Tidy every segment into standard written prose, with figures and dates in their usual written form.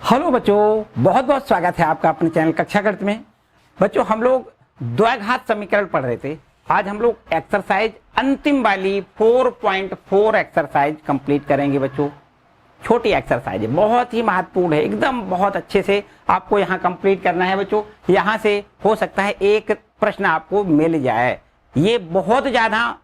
Hello बच्चों, बहुत बहुत स्वागत है आपका अपने चैनल कक्षा गणित में। बच्चों, हम लोग द्विघात समीकरण पढ़ रहे थे। आज हम लोग एक्सरसाइज अंतिम वाली 4.4 एक्सरसाइज कंप्लीट करेंगे। बच्चों, छोटी एक्सरसाइज है, बहुत ही महत्वपूर्ण है, एकदम बहुत अच्छे से आपको यहाँ कंप्लीट करना है। बच्चों, यहाँ से हो सकता है एक प्रश्न आपको मिल जाए, ये बहुत ज्यादा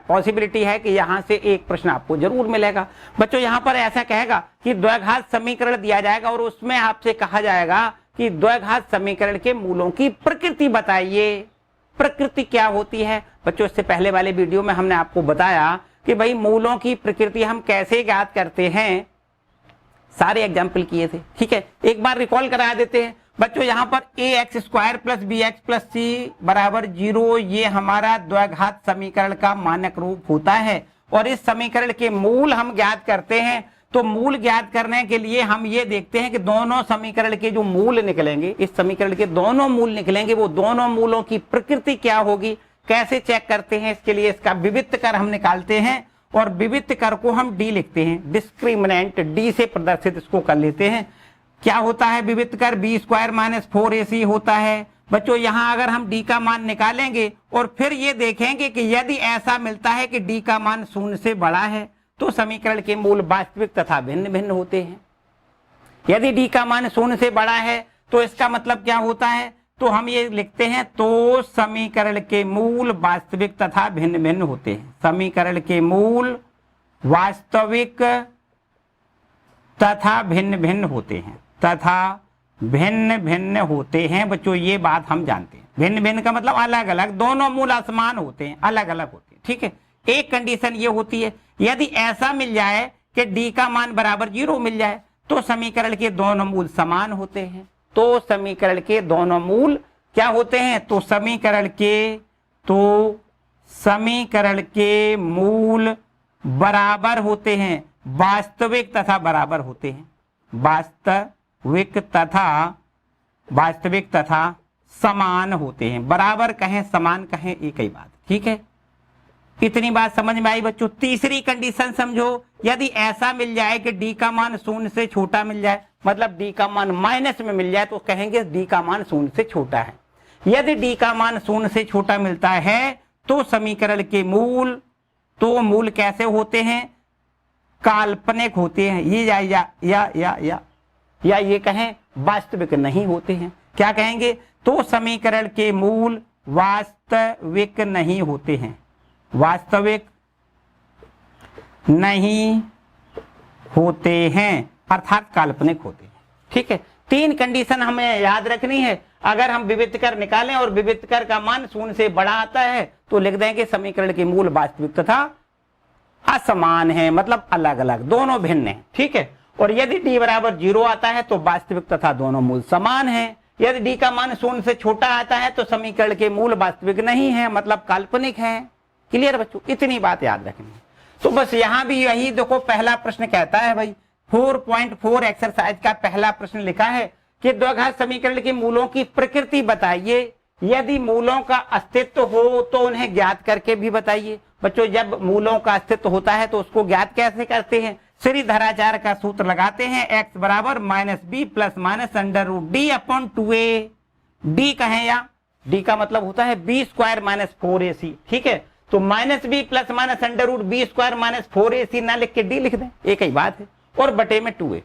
पॉसिबिलिटी है कि यहाँ से एक प्रश्न आपको जरूर मिलेगा। बच्चों, यहाँ पर ऐसा कहेगा कि द्विघात समीकरण दिया जाएगा और उसमें आपसे कहा जाएगा कि द्विघात समीकरण के मूलों की प्रकृति बताइए। प्रकृति क्या होती है? बच्चों, इससे पहले वाले वीडियो में हमने आपको बताया कि भाई मूलों की प्रकृति हम कैसे ज्ञात करते हैं, सारे एग्जाम्पल किए थे। ठीक है, एक बार रिकॉल करा देते हैं। बच्चों, यहाँ पर ax² + bx + c बराबर 0 ये हमारा द्विघात समीकरण का मानक रूप होता है और इस समीकरण के मूल हम ज्ञात करते हैं। तो मूल ज्ञात करने के लिए हम ये देखते हैं कि दोनों समीकरण के जो मूल निकलेंगे, इस समीकरण के दोनों मूल निकलेंगे, वो दोनों मूलों की प्रकृति क्या होगी, कैसे चेक करते हैं। इसके लिए इसका विविक्त कर हम निकालते हैं और विविक्त कर को हम डी लिखते हैं, डिस्क्रिमिनेंट डी से प्रदर्शित इसको कर लेते हैं। क्या होता है विविक्त कर? b² - 4ac होता है। बच्चों, यहाँ अगर हम d का मान निकालेंगे और फिर ये देखेंगे कि यदि ऐसा मिलता है कि d का मान 0 से बड़ा है तो समीकरण के मूल वास्तविक तथा भिन्न भिन्न होते हैं। यदि d का मान 0 से बड़ा है तो इसका मतलब क्या होता है? तो हम ये लिखते हैं, तो समीकरण के मूल वास्तविक तथा भिन्न भिन्न होते हैं। समीकरण के मूल वास्तविक तथा भिन्न भिन्न होते हैं, तथा भिन्न भिन्न होते हैं। बच्चों, ये बात हम जानते हैं। भिन्न भिन्न का मतलब अलग अलग, दोनों मूल असमान होते हैं, अलग अलग होते हैं। ठीक है, एक कंडीशन ये होती है, यदि ऐसा मिल जाए कि d का मान बराबर 0 मिल जाए तो समीकरण के दोनों मूल समान होते हैं। तो समीकरण के दोनों मूल क्या होते हैं? तो समीकरण के मूल बराबर होते हैं, वास्तविक तथा बराबर होते हैं। वास्तविक तथा समान होते हैं। बराबर कहें समान कहें एक ही बात। ठीक है, इतनी बात समझ में आई। बच्चों, तीसरी कंडीशन समझो, यदि ऐसा मिल जाए कि d का मान 0 से छोटा मिल जाए, मतलब d का मान माइनस में मिल जाए तो कहेंगे d का मान 0 से छोटा है। यदि d का मान 0 से छोटा मिलता है तो समीकरण के मूल कैसे होते हैं? काल्पनिक होते हैं। ये या ये कहें वास्तविक नहीं होते हैं। क्या कहेंगे? तो समीकरण के मूल वास्तविक नहीं होते हैं, वास्तविक नहीं होते हैं, अर्थात काल्पनिक होते हैं। ठीक है, 3 कंडीशन हमें याद रखनी है। अगर हम विविक्त कर निकालें और विविक्त कर का मान 0 से बड़ा आता है तो लिख देंगे समीकरण के मूल वास्तविक तथा असमान है, मतलब अलग अलग, दोनों भिन्न है। ठीक है, और यदि d बराबर 0 आता है तो वास्तविक तथा दोनों मूल समान है। यदि d का मान 0 से छोटा आता है तो समीकरण के मूल वास्तविक नहीं है, मतलब काल्पनिक है। क्लियर बच्चों, इतनी बात याद रखनी है। तो बस यहाँ भी यही देखो, पहला प्रश्न कहता है भाई 4.4 एक्सरसाइज का पहला प्रश्न लिखा है कि द्विघात समीकरण के मूलों की प्रकृति बताइए। यदि मूलों का अस्तित्व हो तो उन्हें ज्ञात करके भी बताइए। बच्चों, जब मूलों का अस्तित्व होता है तो उसको ज्ञात कैसे करते हैं? श्रीधराचार्य का सूत्र लगाते हैं, x बराबर -b + √d/2a। d कहें या d का मतलब होता है b² - 4ac। ठीक है, तो -b + √b² - 4ac ना लिख के d लिख दें, एक ही बात है, और बटे में 2a।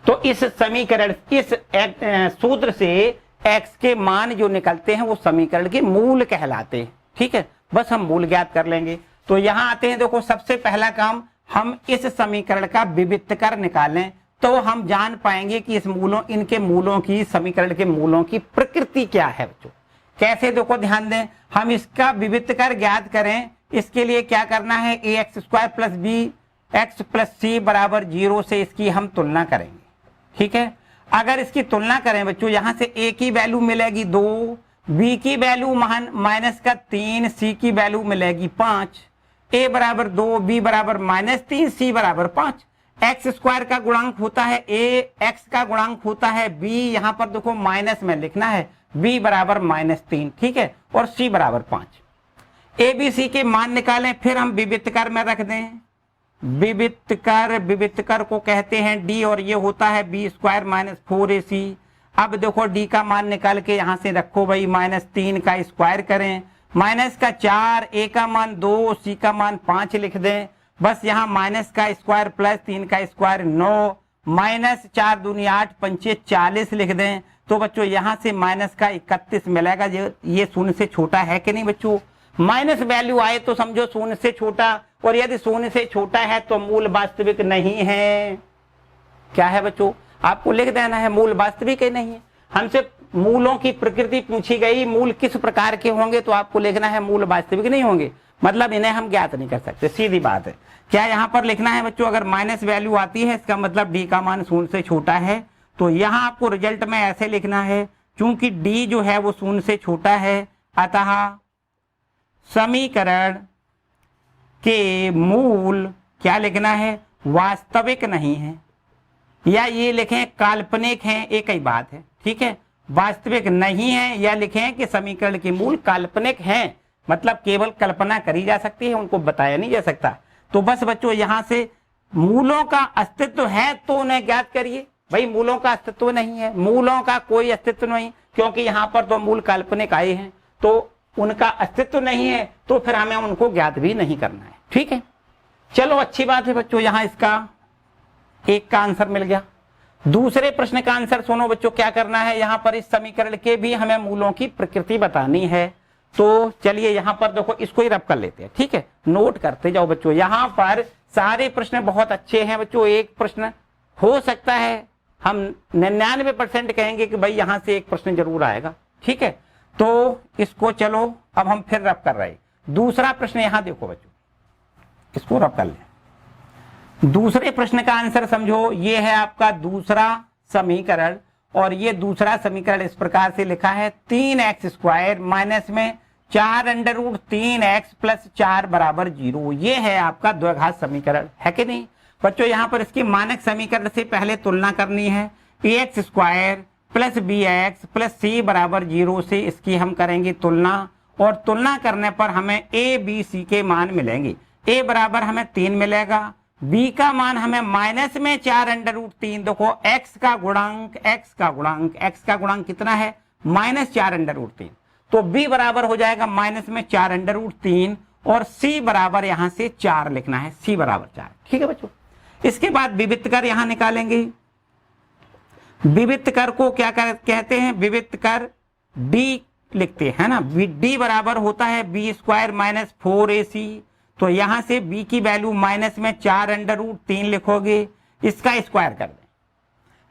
तो इस समीकरण, इस सूत्र से x के मान जो निकलते हैं वो समीकरण के मूल कहलाते हैं। ठीक है, बस हम मूल ज्ञात कर लेंगे। तो यहाँ आते हैं, देखो सबसे पहला काम, हम इस समीकरण का विविक्त कर निकालें तो हम जान पाएंगे कि इनके मूलों की, समीकरण के मूलों की प्रकृति क्या है। बच्चों, कैसे? देखो ध्यान दें, हम इसका विविक्त कर ज्ञात करें, इसके लिए क्या करना है? ax² + bx + c बराबर 0 से इसकी हम तुलना करेंगे। ठीक है, अगर इसकी तुलना करें बच्चों, यहाँ से a की वैल्यू मिलेगी 2, b की वैल्यू -3, c की वैल्यू मिलेगी 5, a बराबर 2, b बराबर -3, c बराबर 5। x² का गुणांक होता है a, x का गुणांक होता है b, यहाँ पर देखो माइनस में लिखना है, b बराबर -3। ठीक है, और c बराबर 5। a b c के मान निकालें, फिर हम विविक्त कर में रख दें। विविक्त कर को कहते हैं डी, और ये होता है बी स्क्वायर माइनस 4ac। अब देखो डी का मान निकाल के यहां से रखो भाई, -3 का स्क्वायर करें, माइनस का 4, ए का मान 2, सी का मान 5 लिख दें। बस यहाँ माइनस का स्क्वायर प्लस 3 का स्क्वायर 9, माइनस 4 दूनी 8, 5 40 लिख दें। तो बच्चों यहाँ से माइनस का 31 मिलेगा। ये शून्य से छोटा है कि नहीं बच्चों? माइनस वैल्यू आए तो समझो शून्य से छोटा, और यदि शून्य से छोटा है तो मूल वास्तविक नहीं है। क्या है बच्चों? आपको लिख देना है मूल वास्तविक ही नहीं है। हमसे मूलों की प्रकृति पूछी गई, मूल किस प्रकार के होंगे, तो आपको लिखना है मूल वास्तविक नहीं होंगे, मतलब इन्हें हम ज्ञात नहीं कर सकते, सीधी बात है। क्या यहाँ पर लिखना है बच्चों? अगर माइनस वैल्यू आती है इसका मतलब डी का मान शून्य से छोटा है। तो यहाँ आपको रिजल्ट में ऐसे लिखना है, चूंकि डी जो है वो शून्य से छोटा है, अतः समीकरण के मूल क्या लिखना है? वास्तविक नहीं है, या ये लिखें काल्पनिक है, एक ही बात है। ठीक है, वास्तविक नहीं है, या लिखें कि समीकरण के मूल काल्पनिक हैं, मतलब केवल कल्पना करी जा सकती है, उनको बताया नहीं जा सकता। तो बस बच्चों यहाँ से मूलों का अस्तित्व है तो उन्हें ज्ञात करिए। भाई मूलों का अस्तित्व नहीं है, मूलों का कोई अस्तित्व नहीं, क्योंकि यहाँ पर तो मूल काल्पनिक आए हैं, तो उनका अस्तित्व नहीं है, तो फिर हमें उनको ज्ञात भी नहीं करना है। ठीक है, चलो अच्छी बात है बच्चों, यहाँ इसका एक का आंसर मिल गया। दूसरे प्रश्न का आंसर सुनो बच्चों, क्या करना है? यहाँ पर इस समीकरण के भी हमें मूलों की प्रकृति बतानी है। तो चलिए यहाँ पर देखो, इसको ही रब कर लेते हैं। ठीक है, नोट करते जाओ बच्चों। यहाँ पर सारे प्रश्न बहुत अच्छे हैं बच्चों। एक प्रश्न हो सकता है हम 99% कहेंगे कि भाई यहाँ से एक प्रश्न जरूर आएगा। ठीक है, तो इसको चलो अब हम फिर रब कर रहे हैं। दूसरा प्रश्न यहाँ देखो बच्चों, इसको रब कर लें। दूसरे प्रश्न का आंसर समझो, ये है आपका दूसरा समीकरण, और ये दूसरा समीकरण इस प्रकार से लिखा है, 3x स्क्वायर माइनस में 4√3x प्लस 4 बराबर 0। ये है आपका द्विघात समीकरण, है कि नहीं बच्चों? यहाँ पर इसकी मानक समीकरण से पहले तुलना करनी है। ax square plus bx plus c बराबर 0 से इसकी हम करेंगे तुलना, और तुलना करने पर हमें a b c के मान मिलेंगे। a बराबर हमें 3 मिलेगा, b का मान हमें माइनस में 4√3। देखो x का गुणांक कितना है? -4√3। तो b बराबर हो जाएगा माइनस में 4√3, और c बराबर यहां से 4 लिखना है, c बराबर 4। ठीक है बच्चों, इसके बाद विविक्त कर यहां निकालेंगे। विविक्त कर को क्या कहते हैं? विविक्त कर d लिखते हैं ना, d बराबर होता है b स्क्वायर माइनस 4ac। तो यहां से b की वैल्यू माइनस में 4√3 लिखोगे, इसका स्क्वायर कर दें,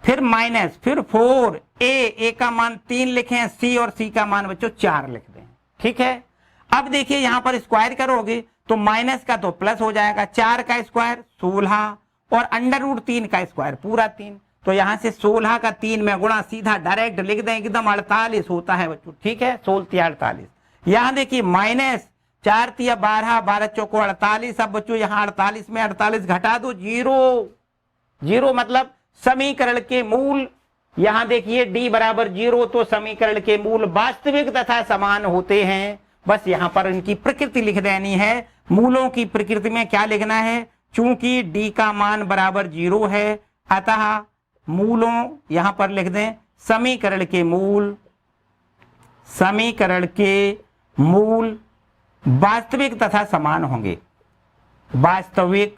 फिर माइनस, फिर 4, a का मान 3 लिखें, c और c का मान बच्चों 4 लिख दें। ठीक है, अब देखिए यहां पर स्क्वायर करोगे तो माइनस का तो प्लस हो जाएगा, 4 का स्क्वायर 16, और √3 का स्क्वायर पूरा 3। तो यहां से 16 का 3 में गुणा, सीधा डायरेक्ट लिख दें, एकदम 48 होता है बच्चों। ठीक है, 16 48। यहां देखिए माइनस 4 3 12, 12 चौको 48। अब बच्चों यहाँ 48 में 48 घटा दो, 0 मतलब समीकरण के मूल। यहां देखिए d बराबर 0, तो समीकरण के मूल वास्तविक तथा समान होते हैं। बस यहां पर इनकी प्रकृति लिख देनी है। मूलों की प्रकृति में क्या लिखना है? चूंकि d का मान बराबर 0 है, अतः मूलों यहां पर लिख दें, समीकरण के मूल वास्तविक तथा समान होंगे, वास्तविक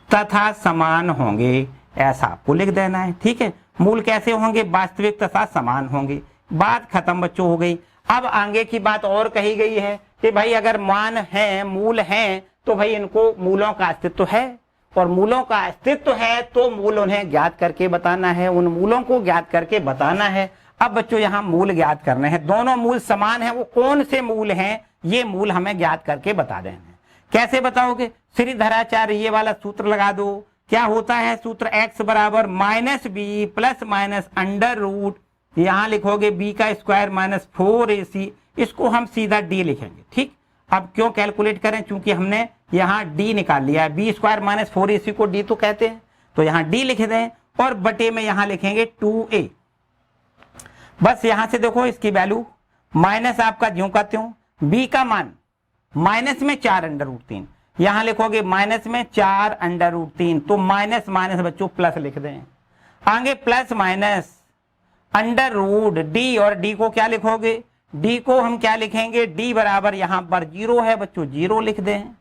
तथा समान होंगे, ऐसा आपको लिख देना है। ठीक है, मूल कैसे होंगे? वास्तविक तथा समान होंगे। बात खत्म बच्चों हो गई। अब आगे की बात और कही गई है कि भाई अगर मान है, मूल हैं, तो भाई इनको मूलों का अस्तित्व है, और मूलों का अस्तित्व है तो मूल उन्हें ज्ञात करके बताना है, उन मूलों को ज्ञात करके बताना है। अब बच्चों यहाँ मूल ज्ञात करने हैं, दोनों मूल समान हैं, वो कौन से मूल हैं? ये मूल हमें ज्ञात करके बता देना है। कैसे बताओगे? श्रीधराचार्य ये वाला सूत्र लगा दो। क्या होता है सूत्र? x बराबर -b प्लस माइनस √, यहाँ लिखोगे b का स्क्वायर माइनस 4ac, इसको हम सीधा d लिखेंगे। ठीक, अब क्यों कैलकुलेट करें? चूंकि हमने यहाँ d निकाल लिया है, b स्क्वायर माइनस 4ac को d तो कहते हैं, तो यहाँ d लिख दें, और बटे में यहाँ लिखेंगे 2a। बस यहां से देखो इसकी वैल्यू माइनस आपका ज्यों का त्यों, b का मान माइनस में 4√3, यहां लिखोगे माइनस में 4 अंडर रूट 3, तो माइनस माइनस बच्चों प्लस लिख दें। आगे plus minus under root D, और डी को क्या लिखोगे, डी को हम क्या लिखेंगे, डी बराबर यहां पर 0 है बच्चों, 0 लिख दें।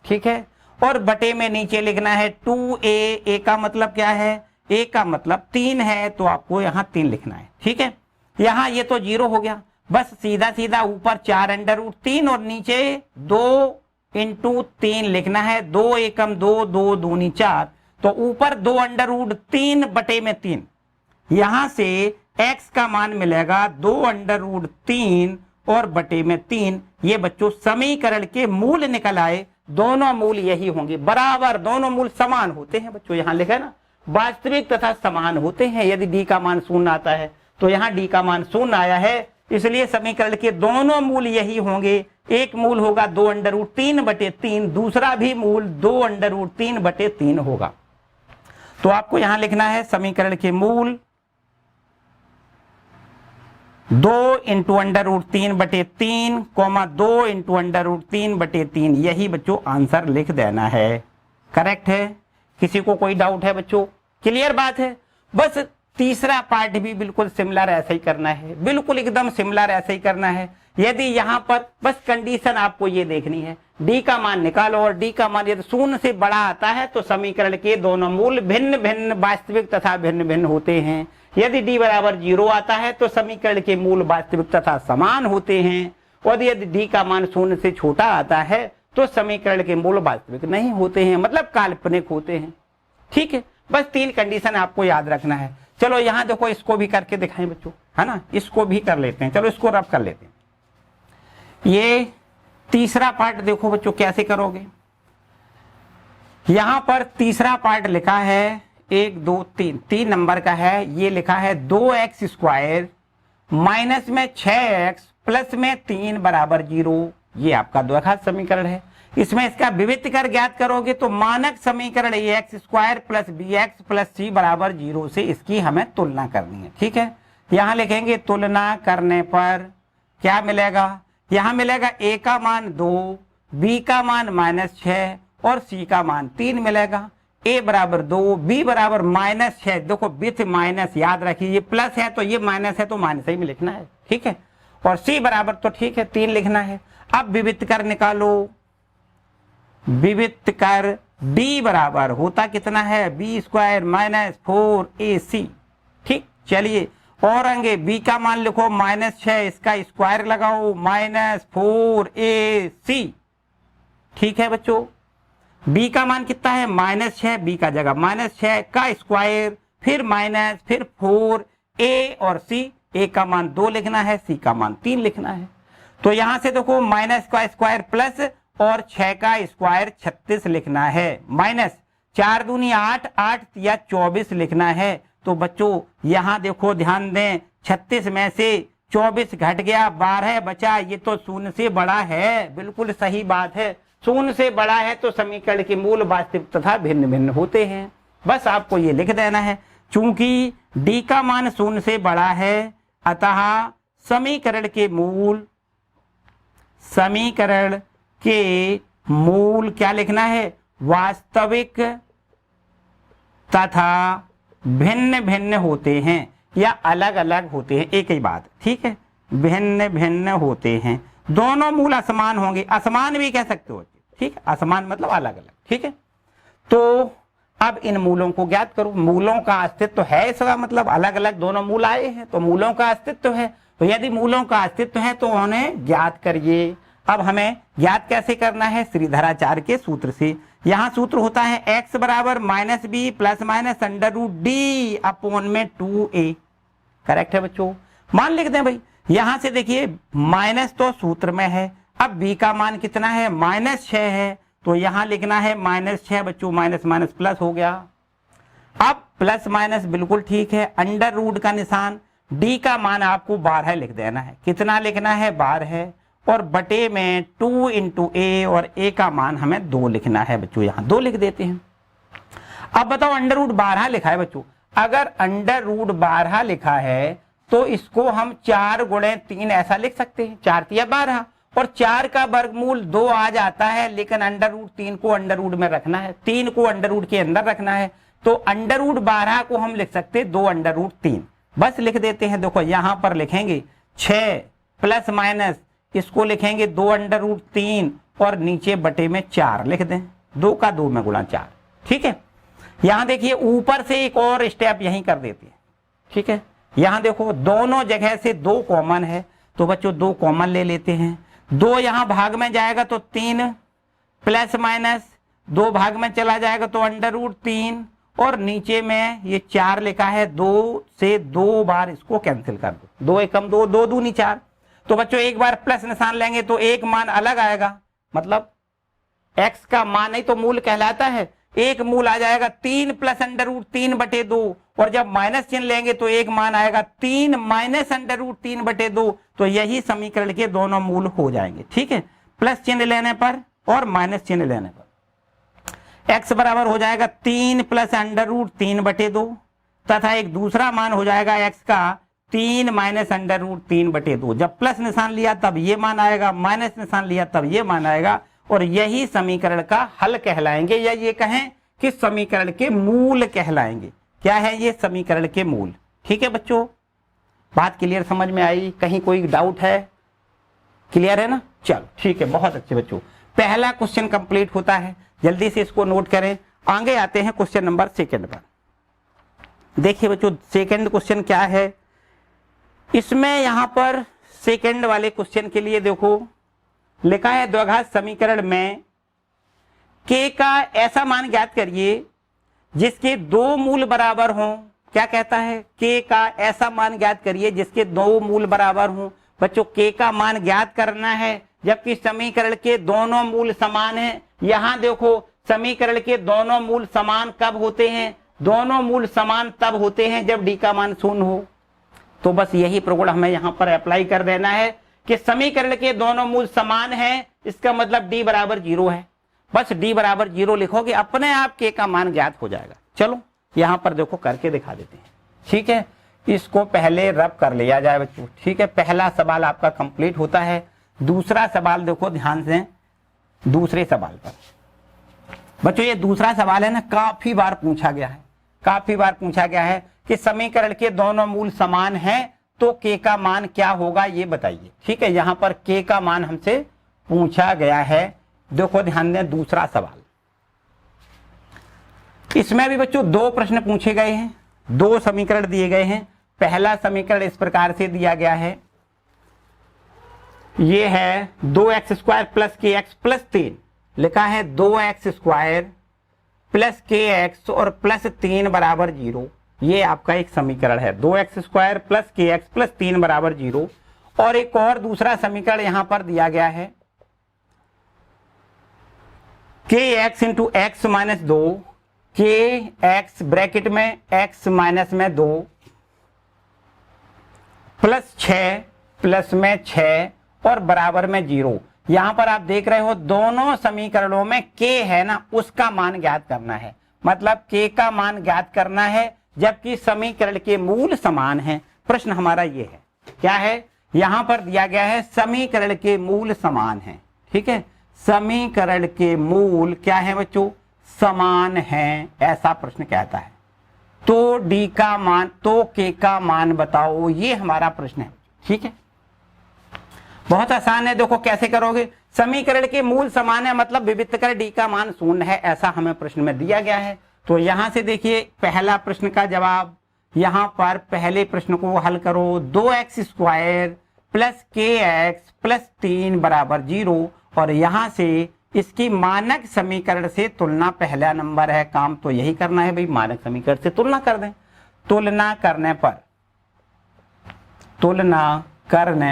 ठीक है, और बटे में नीचे लिखना है 2a, ए का मतलब क्या है, ए का मतलब 3 है, तो आपको यहाँ 3 लिखना है। ठीक है, यहाँ ये तो 0 हो गया, बस सीधा सीधा ऊपर 4 अंडर रूट 3 और नीचे 2 इंटू 3 लिखना है। 2 एकम 2, 2 दूनी 4, तो ऊपर 2 अंडर रूट 3 बटे में 3, यहां से x का मान मिलेगा 2 अंडर रूट 3 और बटे में 3। ये बच्चों समीकरण के मूल निकल आए, दोनों मूल यही होंगे, बराबर दोनों मूल समान होते हैं बच्चों। यहां लिखा है ना, वास्तविक तथा समान होते हैं। यदि d का मान 0 आता है तो यहाँ d का मान 0 आया है, इसलिए समीकरण के दोनों मूल यही होंगे। एक मूल होगा 2 अंडर रूट 3 बटे 3, दूसरा भी मूल 2 अंडर रूट 3 बटे 3 होगा। तो आपको यहां लिखना है समीकरण के मूल 2 इंटू अंडर रूट 3 बटे 3, 2 इंटू अंडर रूट 3 बटे 3, यही बच्चों आंसर लिख देना है। करेक्ट है? किसी को कोई डाउट है बच्चों? क्लियर बात है? बस तीसरा पार्ट भी बिल्कुल सिमिलर ऐसे ही करना है, बिल्कुल एकदम सिमिलर ऐसे ही करना है। यदि यहाँ पर बस कंडीशन आपको ये देखनी है, डी का मान निकालो, और डी का मान यदि 0 से बड़ा आता है तो समीकरण के दोनों मूल भिन्न भिन्न वास्तविक तथा भिन्न भिन्न होते हैं। यदि d बराबर 0 आता है तो समीकरण के मूल वास्तविक तथा समान होते हैं, और यदि d का मान 0 से छोटा आता है तो समीकरण के मूल वास्तविक नहीं होते हैं, मतलब काल्पनिक होते हैं। ठीक है, बस 3 कंडीशन आपको याद रखना है। चलो यहां देखो, इसको भी करके दिखाएं बच्चों, है ना, इसको भी कर लेते हैं। चलो इसको रब कर लेते हैं। ये तीसरा पार्ट देखो बच्चों कैसे करोगे। यहां पर तीसरा पार्ट लिखा है 1 2 3 नंबर का है। ये लिखा है 2x स्क्वायर माइनस में 6x प्लस में 3 बराबर 0। ये आपका द्विघात समीकरण है। इसमें इसका विविध कर ज्ञात करोगे तो मानक समीकरण ax square plus bx plus c बराबर 0 से इसकी हमें तुलना करनी है। ठीक है, यहां लिखेंगे तुलना करने पर क्या मिलेगा, यहां मिलेगा a का मान 2, b का मान -6 और c का मान 3 मिलेगा। a बराबर 2, b बराबर -6, देखो विथ माइनस याद रखिए, ये प्लस है तो ये माइनस है तो माइनस ही में लिखना है। ठीक है, और c बराबर तो ठीक है 3 लिखना है। अब विविध कर निकालो, विविध कर d बराबर होता कितना है, b स्क्वायर माइनस 4ac। ठीक, चलिए और आगे b का मान लिखो -6, इसका स्क्वायर लगाओ -4ac। ठीक है बच्चों, b का मान कितना है -6, b का जगह -6 का स्क्वायर, फिर माइनस, फिर 4, a और c, a का मान 2 लिखना है, c का मान 3 लिखना है। तो यहां से देखो माइनस का स्क्वायर प्लस और 6 का स्क्वायर 36 लिखना है, माइनस 4 दूनी 8, 8 या 24 लिखना है। तो बच्चों यहां देखो ध्यान दें, 36 में से 24 घट गया, 12 बचा, ये तो 0 से बड़ा है। बिल्कुल सही बात है, 0 से बड़ा है तो समीकरण के मूल वास्तविक तथा भिन्न भिन्न होते हैं। बस आपको ये लिख देना है, चूंकि d का मान 0 से बड़ा है अतः समीकरण के मूल क्या लिखना है, वास्तविक तथा भिन्न भिन्न होते हैं या अलग अलग होते हैं, एक ही बात। ठीक है, भिन्न भिन्न होते हैं, दोनों मूल असमान होंगे, असमान भी कह सकते हो। ठीक है, असमान मतलब अलग अलग। ठीक है, तो अब इन मूलों को ज्ञात करो। मूलों का अस्तित्व है, इसका मतलब अलग अलग दोनों मूल आए हैं तो मूलों का अस्तित्व है। तो यदि मूलों का अस्तित्व है तो उन्हें ज्ञात करिए। अब हमें ज्ञात कैसे करना है, श्रीधराचार्य के सूत्र से। यहां सूत्र होता है x बराबर -b plus minus under root D upon में 2a। करेक्ट है बच्चों, मान लिख दें भाई। यहां से देखिए माइनस तो सूत्र में है, अब b का मान कितना है -6 है, तो यहां लिखना है -6 बच्चों, माइनस माइनस प्लस हो गया। अब प्लस माइनस बिल्कुल ठीक है, अंडर रूट का निशान, d का मान आपको 12 लिख देना है। कितना लिखना है, 12, और बटे में 2 इंटू a, और a का मान हमें 2 लिखना है बच्चों, यहां 2 लिख देते हैं। अब बताओ अंडर रूट 12 लिखा है बच्चों, अगर अंडर रूट 12 लिखा है तो इसको हम 4 गुणे 3 ऐसा लिख सकते हैं, 4 तिया 12, और 4 का वर्गमूल 2 आ जाता है, लेकिन अंडर रूट 3 को अंडर रूट में रखना है, 3 को अंडर रूट के अंदर रखना है, तो अंडर रूट 12 को हम लिख सकते हैं 2 अंडर रूट 3, बस लिख देते हैं। देखो यहां पर लिखेंगे 6 प्लस माइनस इसको लिखेंगे 2 अंडर रूट 3 और नीचे बटे में 4 लिख दें, 2 का 2 में गुणा 4। ठीक है, यहां देखिए ऊपर से एक और स्टेप यहीं कर देते हैं। ठीक है, यहां देखो दोनों जगह से 2 कॉमन है, तो बच्चों 2 कॉमन ले लेते हैं। 2 यहां भाग में जाएगा तो 3 प्लस माइनस 2 भाग में चला जाएगा तो अंडर रूट 3 और नीचे में ये 4 लिखा है, 2 से 2 बार इसको कैंसिल कर दो, 2 एकम 2, 2 दूनी 4। तो बच्चों एक बार प्लस निशान लेंगे तो एक मान अलग आएगा, मतलब x का मान नहीं तो मूल कहलाता है, एक मूल आ जाएगा 3 प्लस अंडर रूट 3 बटे 2, और जब माइनस चिन्ह लेंगे तो एक मान आएगा 3 माइनस अंडर रूट 3 बटे 2, तो यही समीकरण के दोनों मूल हो जाएंगे। ठीक है, प्लस चिन्ह लेने पर और माइनस चिन्ह लेने पर x बराबर हो जाएगा 3 प्लस अंडर रूट 3 बटे 2, तथा एक दूसरा मान हो जाएगा x का 3 माइनस अंडर रूट 3 बटे 2। जब प्लस निशान लिया तब ये मान आएगा, माइनस निशान लिया तब ये मान आएगा, और यही समीकरण का हल कहलाएंगे, या ये कहें कि समीकरण के मूल कहलाएंगे। क्या है ये? समीकरण के मूल। ठीक है बच्चों, बात क्लियर समझ में आई? कहीं कोई डाउट है? क्लियर है ना? चलो ठीक है, बहुत अच्छे बच्चों, पहला क्वेश्चन कंप्लीट होता है, जल्दी से इसको नोट करें। आगे आते हैं क्वेश्चन नंबर 2 पर। देखिए बच्चों सेकंड क्वेश्चन क्या है, इसमें यहां पर सेकंड वाले क्वेश्चन के लिए देखो लिखा है द्विघात समीकरण में k का ऐसा मान ज्ञात करिए जिसके 2 मूल बराबर हों। क्या कहता है? k का ऐसा मान ज्ञात करिए जिसके 2 मूल बराबर हों। बच्चों k का मान ज्ञात करना है जबकि समीकरण के दोनों मूल समान हैं। यहां देखो समीकरण के दोनों मूल समान कब होते हैं? दोनों मूल समान तब होते हैं जब d का मान 0 हो। तो बस यही प्रगुण हमें यहां पर अप्लाई कर देना है कि समीकरण के दोनों मूल समान हैं, इसका मतलब d बराबर 0 है। बस d बराबर 0 लिखोगे, अपने आप k का मान ज्ञात हो जाएगा। चलो यहां पर देखो करके दिखा देते हैं। ठीक है, इसको पहले रब कर लिया जाए बच्चों। ठीक है, पहला सवाल आपका कंप्लीट होता है। दूसरा सवाल देखो ध्यान से, दूसरे सवाल पर बच्चों, ये दूसरा सवाल है ना, काफी बार पूछा गया है, काफी बार पूछा गया है कि समीकरण के दोनों मूल समान हैं तो k का मान क्या होगा ये बताइए। ठीक है, यहां पर k का मान हमसे पूछा गया है। देखो ध्यान दें, दूसरा सवाल, इसमें भी बच्चों 2 प्रश्न पूछे गए हैं, 2 समीकरण दिए गए हैं। पहला समीकरण इस प्रकार से दिया गया है, ये है 2x² प्लस kx प्लस 3, लिखा है 2x² प्लस kx और प्लस 3 बराबर 0। ये आपका एक समीकरण है, 2x² प्लस kx प्लस 3 बराबर 0। और एक और दूसरा समीकरण यहां पर दिया गया है, kx into x minus 2, kx bracket में x माइनस में 2 प्लस 6 प्लस में 6 और बराबर में 0। यहां पर आप देख रहे हो दोनों समीकरणों में k है ना, उसका मान ज्ञात करना है, मतलब k का मान ज्ञात करना है जबकि समीकरण के मूल समान हैं। प्रश्न हमारा ये है, क्या है? यहां पर दिया गया है समीकरण के मूल समान हैं। ठीक है, समीकरण के मूल क्या है बच्चों? समान हैं, ऐसा प्रश्न कहता है। तो d का मान, तो k का मान बताओ, ये हमारा प्रश्न है। ठीक है, बहुत आसान है। देखो कैसे करोगे, समीकरण के मूल समान है मतलब विविध कर d का मान 0 है, ऐसा हमें प्रश्न में दिया गया है। तो यहां से देखिए पहला प्रश्न का जवाब, यहां पर पहले प्रश्न को हल करो, 2x² प्लस kx प्लस 3 बराबर 0, और यहां से इसकी मानक समीकरण से तुलना पहला नंबर है, काम तो यही करना है भाई, मानक समीकरण से तुलना कर दें। तुलना करने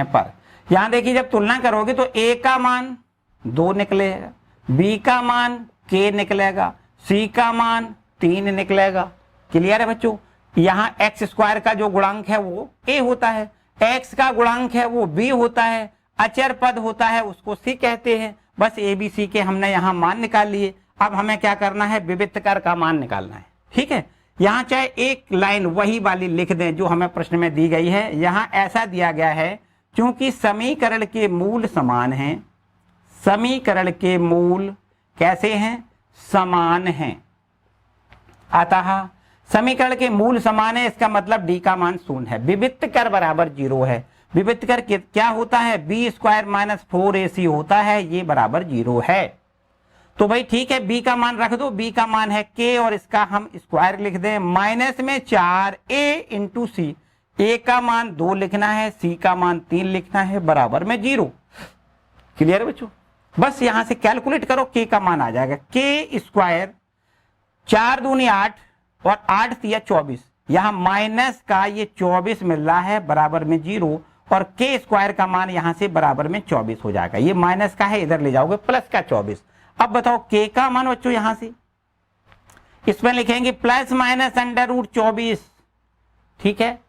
पर यहां देखिए जब तुलना करोगे तो a का मान 2 निकलेगा, b का मान k निकलेगा, c का मान 3 निकलेगा। क्लियर है बच्चों? यहाँ x² का जो गुणांक है वो a होता है, x का गुणांक है वो b होता है, अचर पद होता है उसको c कहते हैं। बस a b c के हमने यहाँ मान निकाल लिए। अब हमें क्या करना है? विविधकर का मान निकालना है। ठीक है, यहाँ चाहे एक लाइन वही वाली लिख दें जो हमें प्रश्न में दी गई है। यहाँ ऐसा दिया गया है चूंकि समीकरण के मूल समान हैं, समीकरण के मूल कैसे हैं, समान हैं, अतः समीकरण के मूल समान है, इसका मतलब डी का मान शून्य है। विविक्त कर बराबर 0 है। विविक्त कर क्या होता है, बी स्क्वायर माइनस 4ac होता है, ये बराबर 0 है। तो भाई ठीक है, बी का मान रख दो, बी का मान है k और इसका हम स्क्वायर लिख दें, माइनस में 4a इंटू सी, ए का मान 2 लिखना है, सी का मान 3 लिखना है, बराबर में 0। क्लियर बच्चों, बस यहां से कैलकुलेट करो, k का मान आ जाएगा k स्क्वायर 4 दूनी 8 और 8 तिया 24, यहां माइनस का ये 24 मिल रहा है, बराबर में 0, और k स्क्वायर का मान यहां से बराबर में 24 हो जाएगा। ये माइनस का है, इधर ले जाओगे प्लस का 24। अब बताओ k का मान बच्चों यहां से इसमें लिखेंगे प्लस माइनस अंडर रूट 24, ठीक है।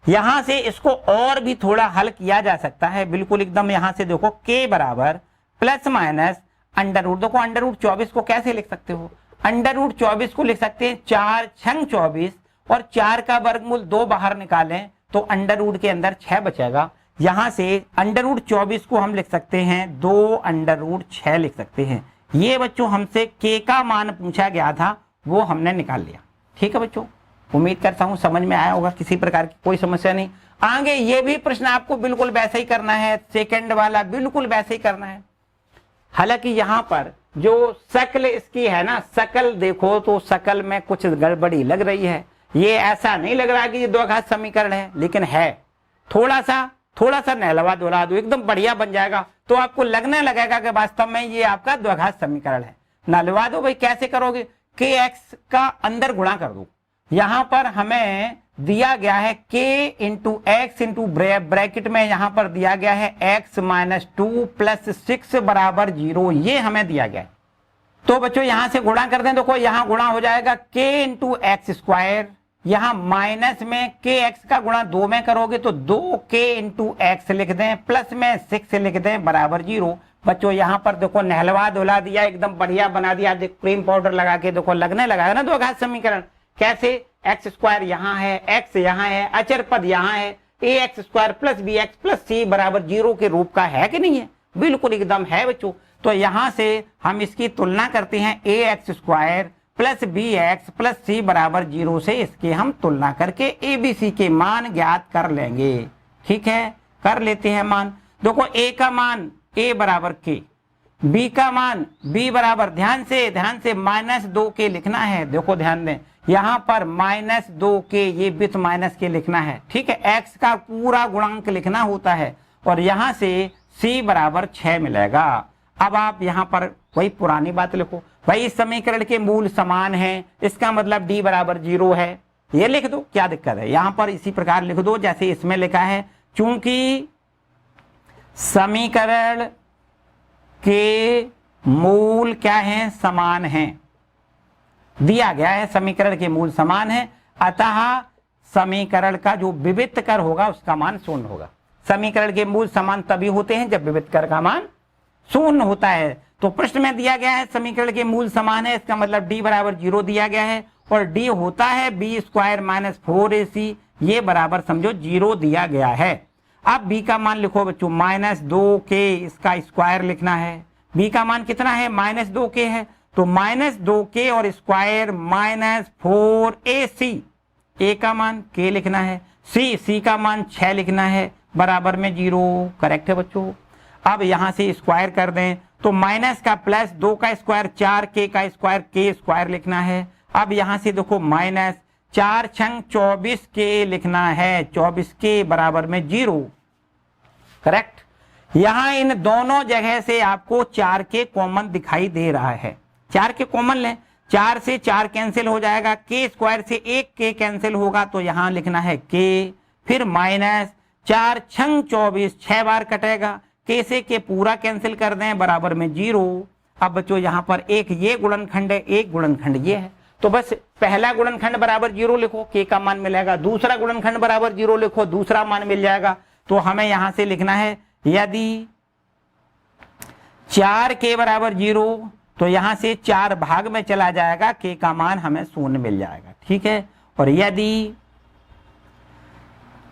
यहां से इसको और भी थोड़ा हल किया जा सकता है, बिल्कुल एकदम यहां से देखो k बराबर प्लस माइनस अंडर रूट, देखो अंडर रूट 24 को कैसे लिख सकते हो, अंडर रूट 24 को लिख सकते हैं 4 छंग 24 और 4 का वर्गमूल 2 बाहर निकालें तो अंडर रूट के अंदर 6 बचेगा। यहां से अंडर रूट 24 को हम लिख सकते हैं 2 अंडर रूट 6 लिख सकते हैं। ये बच्चों हमसे k का मान पूछा गया था, वो हमने निकाल लिया। ठीक है बच्चों, उम्मीद करता हूं समझ में आया होगा, किसी प्रकार की कोई समस्या नहीं। आगे ये भी प्रश्न आपको बिल्कुल वैसे ही करना है, सेकंड वाला बिल्कुल वैसे ही करना है। हालांकि यहाँ पर जो शक्ल इसकी है ना, शक्ल देखो तो शक्ल में कुछ गड़बड़ी लग रही है। ये ऐसा नहीं लग रहा कि ये द्विघात समीकरण है, लेकिन है। थोड़ा सा नहलवा धुला दो, एकदम बढ़िया बन जाएगा, तो आपको लगने लगेगा कि वास्तव में ये आपका द्विघात समीकरण है। नहलवा दो भाई, कैसे करोगे, के एक्स का अंदर गुणा कर दो। यहां पर हमें दिया गया है k into x into bracket में यहां पर दिया गया है x माइनस 2 प्लस 6 बराबर 0, ये हमें दिया गया है। तो बच्चों यहां से गुणा कर दें, देखो यहां गुणा हो जाएगा k इंटू एक्स स्क्वायर, यहां माइनस में k x का गुणा 2 में करोगे तो 2k इंटू एक्स लिख दें, प्लस में 6 लिख दें, बराबर 0। बच्चों यहां पर देखो नहलवा धुला दिया, एकदम बढ़िया बना दिया। क्रीम पाउडर लगा के देखो लगने लगा है ना द्विघात समीकरण। कैसे, एक्स स्क्वायर यहाँ है, एक्स यहाँ है, अचर पद यहाँ है, A X square plus B X plus C बराबर 0 के रूप का है कि नहीं है, बिल्कुल एकदम है बच्चों। तो यहां से हम इसकी तुलना करते हैं, A X square plus B X plus C बराबर 0 से इसकी हम तुलना करके ए बी सी के मान ज्ञात कर लेंगे। ठीक है, कर लेते हैं मान। देखो ए का मान ए बराबर के, बी का मान बी बराबर, ध्यान से -2k लिखना है। देखो ध्यान दें, यहां पर -2k ये विथ माइनस के लिखना है। ठीक है, x का पूरा गुणांक लिखना होता है, और यहां से c बराबर 6 मिलेगा। अब आप यहां पर वही पुरानी बात लिखो, भाई इस समीकरण के मूल समान है, इसका मतलब d बराबर 0 है, ये लिख दो, क्या दिक्कत है। यहां पर इसी प्रकार लिख दो जैसे इसमें लिखा है, चूंकि समीकरण के मूल क्या है, समान है, दिया गया है समीकरण के मूल समान है, अतः समीकरण का जो विविक्त कर होगा उसका मान शून्य होगा। समीकरण के मूल समान तभी होते हैं जब विविक्त कर का मान शून्य होता है। तो प्रश्न में दिया गया है समीकरण के मूल समान है, इसका मतलब d बराबर 0 दिया गया है, और d होता है बी स्क्वायर माइनस 4ac, ये बराबर समझो 0 दिया गया है। अब b का मान लिखो बच्चों, -2k, इसका स्क्वायर लिखना है। b का मान कितना है, -2k है, तो -2k और स्क्वायर -4ac, a का मान k लिखना है, c का मान 6 लिखना है, बराबर में 0। करेक्ट है बच्चों। अब यहां से स्क्वायर कर दें तो माइनस का प्लस 2 का स्क्वायर 4k का स्क्वायर k स्क्वायर लिखना है। अब यहां से देखो माइनस 4 छंग 24k लिखना है, 24k बराबर में 0। करेक्ट। यहां इन दोनों जगह से आपको 4k कॉमन दिखाई दे रहा है, 4k कॉमन लें, 4 से 4 कैंसिल हो जाएगा, k स्क्वायर से 1k कैंसिल होगा, तो यहां लिखना है k, फिर माइनस 4 छंग 24, 6 बार कटेगा, k से k पूरा कैंसिल कर दें, बराबर में 0। अब बच्चों यहां पर एक ये गुणनखंड है, एक गुणनखंड ये है, तो बस पहला गुणनखंड बराबर 0 लिखो, k का मान मिलेगा, दूसरा गुणनखंड बराबर 0 लिखो, दूसरा मान मिल जाएगा। तो हमें यहां से लिखना है, यदि 4k बराबर 0, तो यहां से 4 भाग में चला जाएगा, k का मान हमें 0 मिल जाएगा। ठीक है, और यदि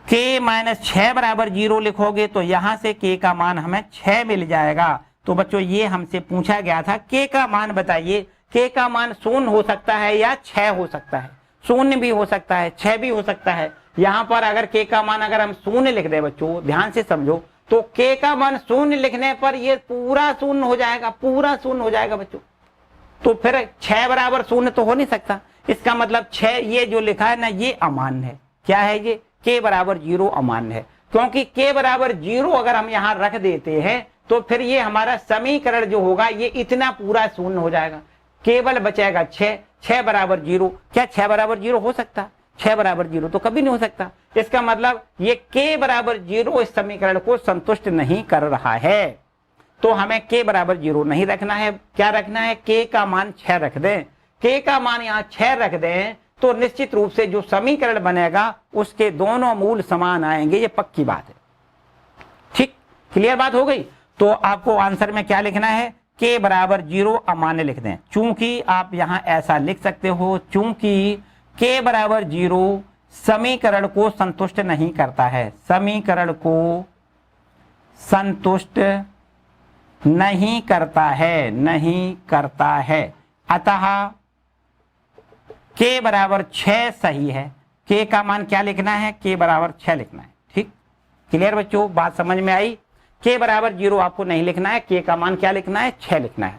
k माइनस 6 बराबर 0 लिखोगे तो यहां से k का मान हमें 6 मिल जाएगा। तो बच्चों ये हमसे पूछा गया था k का मान बताइए। k का मान 0 हो सकता है या 6 हो सकता है, 0 भी हो सकता है 6 भी हो सकता है। यहाँ पर अगर k का मान अगर हम 0 लिख दे बच्चों, ध्यान से समझो, तो k का मान 0 लिखने पर ये पूरा 0 हो जाएगा, पूरा 0 हो जाएगा बच्चों। तो फिर 6 बराबर 0 तो हो नहीं सकता। इसका मतलब 6 ये जो लिखा है ना ये अमान्य है। क्या है ये? k बराबर 0 अमान्य है। क्योंकि k बराबर 0 अगर हम यहाँ रख देते हैं तो फिर ये हमारा समीकरण जो होगा ये इतना पूरा 0 हो जाएगा, केवल बचेगा 6। 6 बराबर 0, क्या 6 बराबर 0 हो सकता? 6 बराबर 0 तो कभी नहीं हो सकता। इसका मतलब ये k बराबर 0 इस समीकरण को संतुष्ट नहीं कर रहा है। तो हमें k बराबर 0 नहीं रखना है। क्या रखना है? k का मान 6 रख दें। k का मान यहाँ 6 रख दें तो निश्चित रूप से जो समीकरण बनेगा उसके दोनों मूल समान आएंगे, ये पक्की बात है। ठीक, क्लियर बात हो गई। तो आपको आंसर में क्या लिखना है? k बराबर 0 अमान्य लिख दें। चूंकि आप यहां ऐसा लिख सकते हो, चूंकि k बराबर 0 समीकरण को संतुष्ट नहीं करता है, समीकरण को संतुष्ट नहीं करता है, नहीं करता है। अतः k बराबर 6 सही है। k का मान क्या लिखना है? k बराबर 6 लिखना है। ठीक, क्लियर बच्चों, बात समझ में आई। k बराबर 0 आपको नहीं लिखना है, k का मान क्या लिखना है? 6 लिखना है।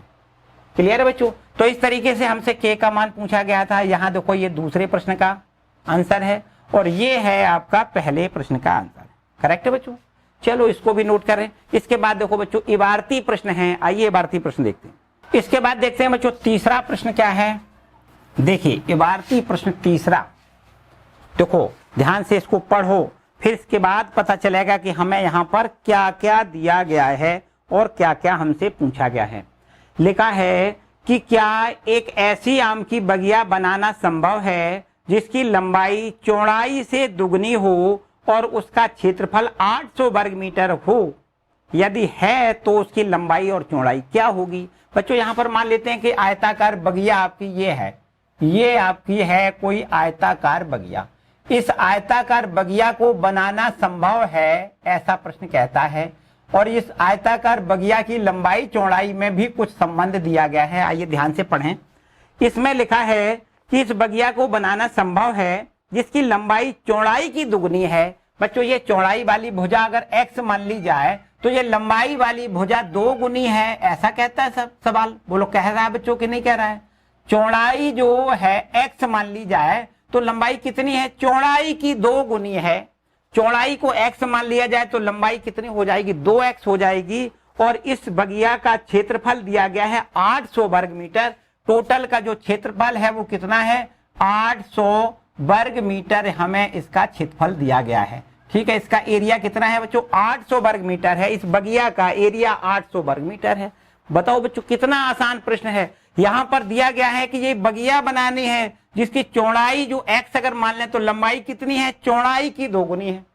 क्लियर है बच्चों। तो इस तरीके से हमसे k का मान पूछा गया था। यहाँ देखो ये दूसरे प्रश्न का आंसर है और ये है आपका पहले प्रश्न का आंसर। करेक्ट है बच्चों। चलो इसको भी नोट करें। इसके बाद देखो बच्चों इबारती प्रश्न है। आइए इबारती प्रश्न देखते हैं। इसके बाद देखते हैं बच्चों तीसरा प्रश्न क्या है। देखिए इबारती प्रश्न तीसरा, देखो ध्यान से इसको पढ़ो, फिर इसके बाद पता चलेगा कि हमें यहाँ पर क्या क्या दिया गया है और क्या क्या हमसे पूछा गया है। लिखा है कि क्या एक ऐसी आम की बगिया बनाना संभव है जिसकी लंबाई चौड़ाई से दुगनी हो और उसका क्षेत्रफल 800 वर्ग मीटर हो। यदि है तो उसकी लंबाई और चौड़ाई क्या होगी। बच्चों यहाँ पर मान लेते हैं कि आयताकार बगिया आपकी ये है, ये आपकी है कोई आयताकार बगिया। इस आयताकार बगिया को बनाना संभव है ऐसा प्रश्न कहता है और इस आयताकार बगिया की लंबाई चौड़ाई में भी कुछ संबंध दिया गया है। आइए ध्यान से पढ़ें। इसमें लिखा है कि इस बगिया को बनाना संभव है जिसकी लंबाई चौड़ाई की दुगनी है। बच्चों ये चौड़ाई वाली भुजा अगर x मान ली जाए तो ये लंबाई वाली भुजा 2 गुनी है, ऐसा कहता है सब सवाल। बोलो कह रहा है बच्चों कि नहीं कह रहा है। चौड़ाई जो है x मान ली जाए तो लंबाई कितनी है? चौड़ाई की 2 गुनी है। चौड़ाई को x मान लिया जाए तो लंबाई कितनी हो जाएगी? 2x हो जाएगी। और इस बगिया का क्षेत्रफल दिया गया है 800 वर्ग मीटर। टोटल का जो क्षेत्रफल है वो कितना है? 800 वर्ग मीटर हमें इसका क्षेत्रफल दिया गया है। ठीक है, इसका एरिया कितना है बच्चों? 800 वर्ग मीटर है। इस बगिया का एरिया 800 वर्ग मीटर है। बताओ बच्चों कितना आसान प्रश्न है। यहाँ पर दिया गया है कि ये बगिया बनानी है जिसकी चौड़ाई जो x अगर मान लें तो लंबाई कितनी है? चौड़ाई की 2 गुनी है।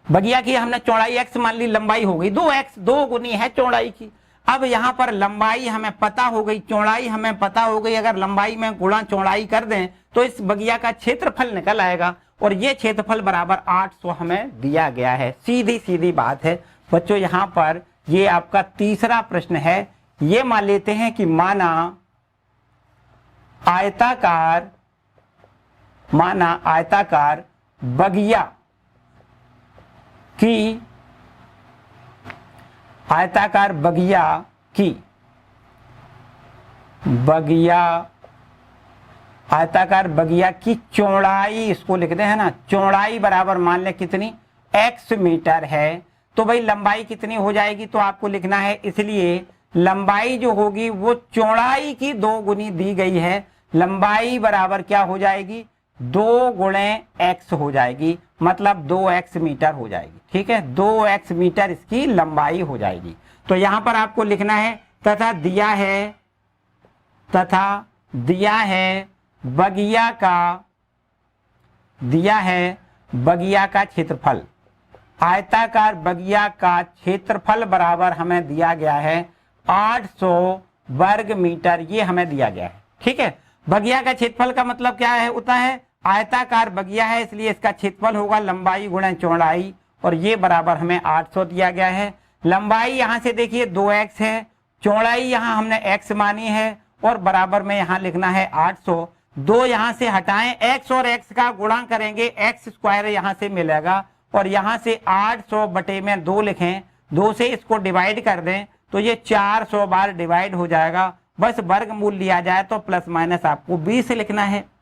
बगिया की हमने चौड़ाई x मान ली, लंबाई हो गई 2x, 2 गुनी है चौड़ाई की। अब यहाँ पर लंबाई हमें पता हो गई, चौड़ाई हमें पता हो गई। अगर लंबाई में गुणा चौड़ाई कर दें तो इस बगिया का क्षेत्रफल निकल आएगा और ये क्षेत्रफल बराबर 800 हमें दिया गया है। सीधी सीधी बात है बच्चों। यहाँ पर ये आपका तीसरा प्रश्न है। ये मान लेते हैं कि माना आयताकार बगिया की आयताकार बगिया की चौड़ाई, इसको लिखते हैं ना, चौड़ाई बराबर मान ले कितनी? x मीटर है। तो भाई लंबाई कितनी हो जाएगी? तो आपको लिखना है, इसलिए लंबाई जो होगी वो चौड़ाई की 2 गुनी दी गई है। लंबाई बराबर क्या हो जाएगी? 2 गुणे x हो जाएगी, मतलब 2x मीटर हो जाएगी। ठीक है, 2x मीटर इसकी लंबाई हो जाएगी। तो यहां पर आपको लिखना है तथा दिया है बगिया का क्षेत्रफल। आयताकार बगिया का क्षेत्रफल बराबर हमें दिया गया है 800 वर्ग मीटर, ये हमें दिया गया है। ठीक है, बगिया का क्षेत्रफल का मतलब क्या है? होता है आयताकार बगिया है इसलिए इसका क्षेत्रफल होगा लंबाई गुणा चौड़ाई, और ये बराबर हमें 800 दिया गया है। लंबाई यहां से देखिए 2x है, चौड़ाई यहां हमने x मानी है, और बराबर में यहां लिखना है 800। 2 यहां से हटाएं, x और x का गुणा करेंगे, x स्क्वायर यहां से मिलेगा, और यहां से 800 बटे में 2 लिखें, 2 से इसको डिवाइड कर दें तो ये 400 बार डिवाइड हो जाएगा। बस वर्गमूल लिया जाए तो प्लस माइनस आपको 20 लिखना है।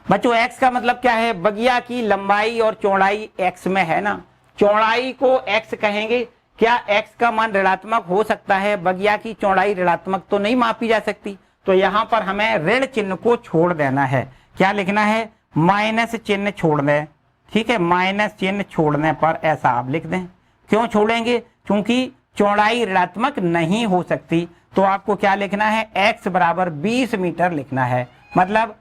बच्चों x का मतलब क्या है, बगिया की लंबाई और चौड़ाई x में है ना, चौड़ाई को x कहेंगे। क्या x का मान ऋणात्मक हो सकता है? बगिया की चौड़ाई ऋणात्मक तो नहीं मापी जा सकती, तो यहां पर हमें ऋण चिन्ह को छोड़ देना है। क्या लिखना है? माइनस चिन्ह छोड़ दें, ठीक है, माइनस चिन्ह छोड़ने पर ऐसा आप लिख दें। क्यों छोड़ेंगे? क्योंकि चौड़ाई ऋणात्मक नहीं हो सकती, तो आपको क्या लिखना है? x बराबर 20 मीटर लिखना है। मतलब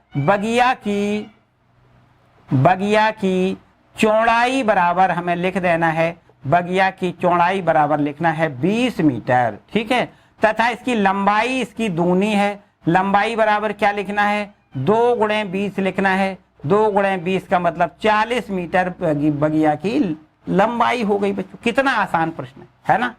बगिया की चौड़ाई बराबर हमें लिख देना है, बगिया की चौड़ाई बराबर लिखना है 20 मीटर, ठीक है। तथा इसकी लंबाई इसकी दूनी है, लंबाई बराबर क्या लिखना है? 2 गुणे 20 लिखना है। 2 गुणे 20 का मतलब 40 मीटर बगिया की लंबाई हो गई। बच्चों कितना आसान प्रश्न है ना।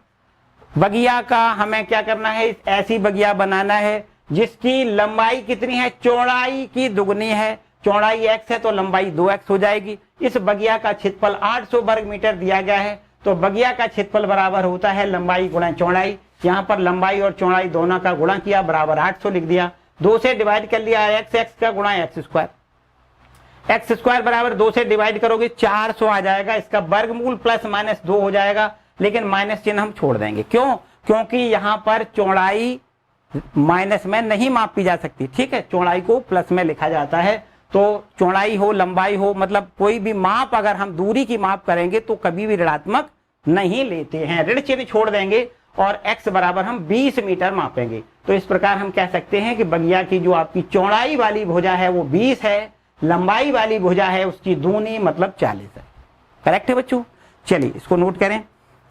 बगिया का हमें क्या करना है? ऐसी बगिया बनाना है जिसकी लंबाई कितनी है? चौड़ाई की दुगनी है। चौड़ाई x है तो लंबाई 2x हो जाएगी। इस बगिया का क्षेत्रफल 800 वर्ग मीटर दिया गया है, तो बगिया का क्षेत्रफल बराबर होता है लंबाई गुणा चौड़ाई। यहाँ पर लंबाई और चौड़ाई दोनों का गुणा किया, बराबर 800 लिख दिया। 2 से डिवाइड कर लिया, x का गुणा x स्क्वायर बराबर 2 से डिवाइड करोगे 400 आ जाएगा। इसका वर्गमूल प्लस माइनस 2 हो जाएगा, लेकिन माइनस चिन्ह हम छोड़ देंगे। क्यों? क्योंकि यहाँ पर चौड़ाई माइनस में नहीं मापी जा सकती, ठीक है, चौड़ाई को प्लस में लिखा जाता है। तो चौड़ाई हो लंबाई हो, मतलब कोई भी माप अगर हम दूरी की माप करेंगे तो कभी भी ऋणात्मक नहीं लेते हैं, ऋण चिन्ह छोड़ देंगे, और x बराबर हम 20 मीटर मापेंगे। तो इस प्रकार हम कह सकते हैं कि बगिया की जो आपकी चौड़ाई वाली भुजा है वो 20 है, लंबाई वाली भुजा है उसकी दूनी मतलब 40 है। करेक्ट है बच्चों? चलिए इसको नोट करें।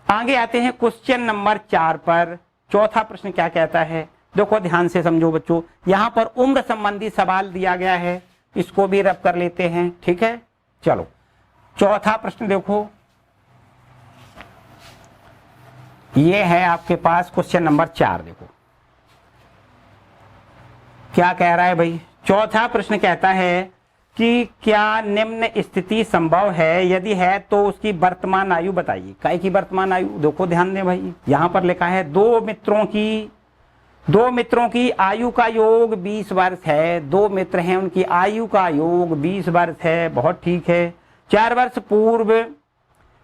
आगे आते हैं क्वेश्चन नंबर 4 पर। चौथा प्रश्न क्या कहता है, देखो ध्यान से समझो बच्चों। यहां पर उम्र संबंधी सवाल दिया गया है, इसको भी रब कर लेते हैं, ठीक है। चलो चौथा प्रश्न देखो, ये है आपके पास क्वेश्चन नंबर 4। देखो क्या कह रहा है भाई। चौथा प्रश्न कहता है कि क्या निम्न स्थिति संभव है, यदि है तो उसकी वर्तमान आयु बताइए। काय की वर्तमान आयु? देखो ध्यान दें भाई, यहां पर लिखा है दो मित्रों की आयु का योग 20 वर्ष है। 2 मित्र हैं, उनकी आयु का योग 20 वर्ष है, बहुत ठीक है। 4 वर्ष पूर्व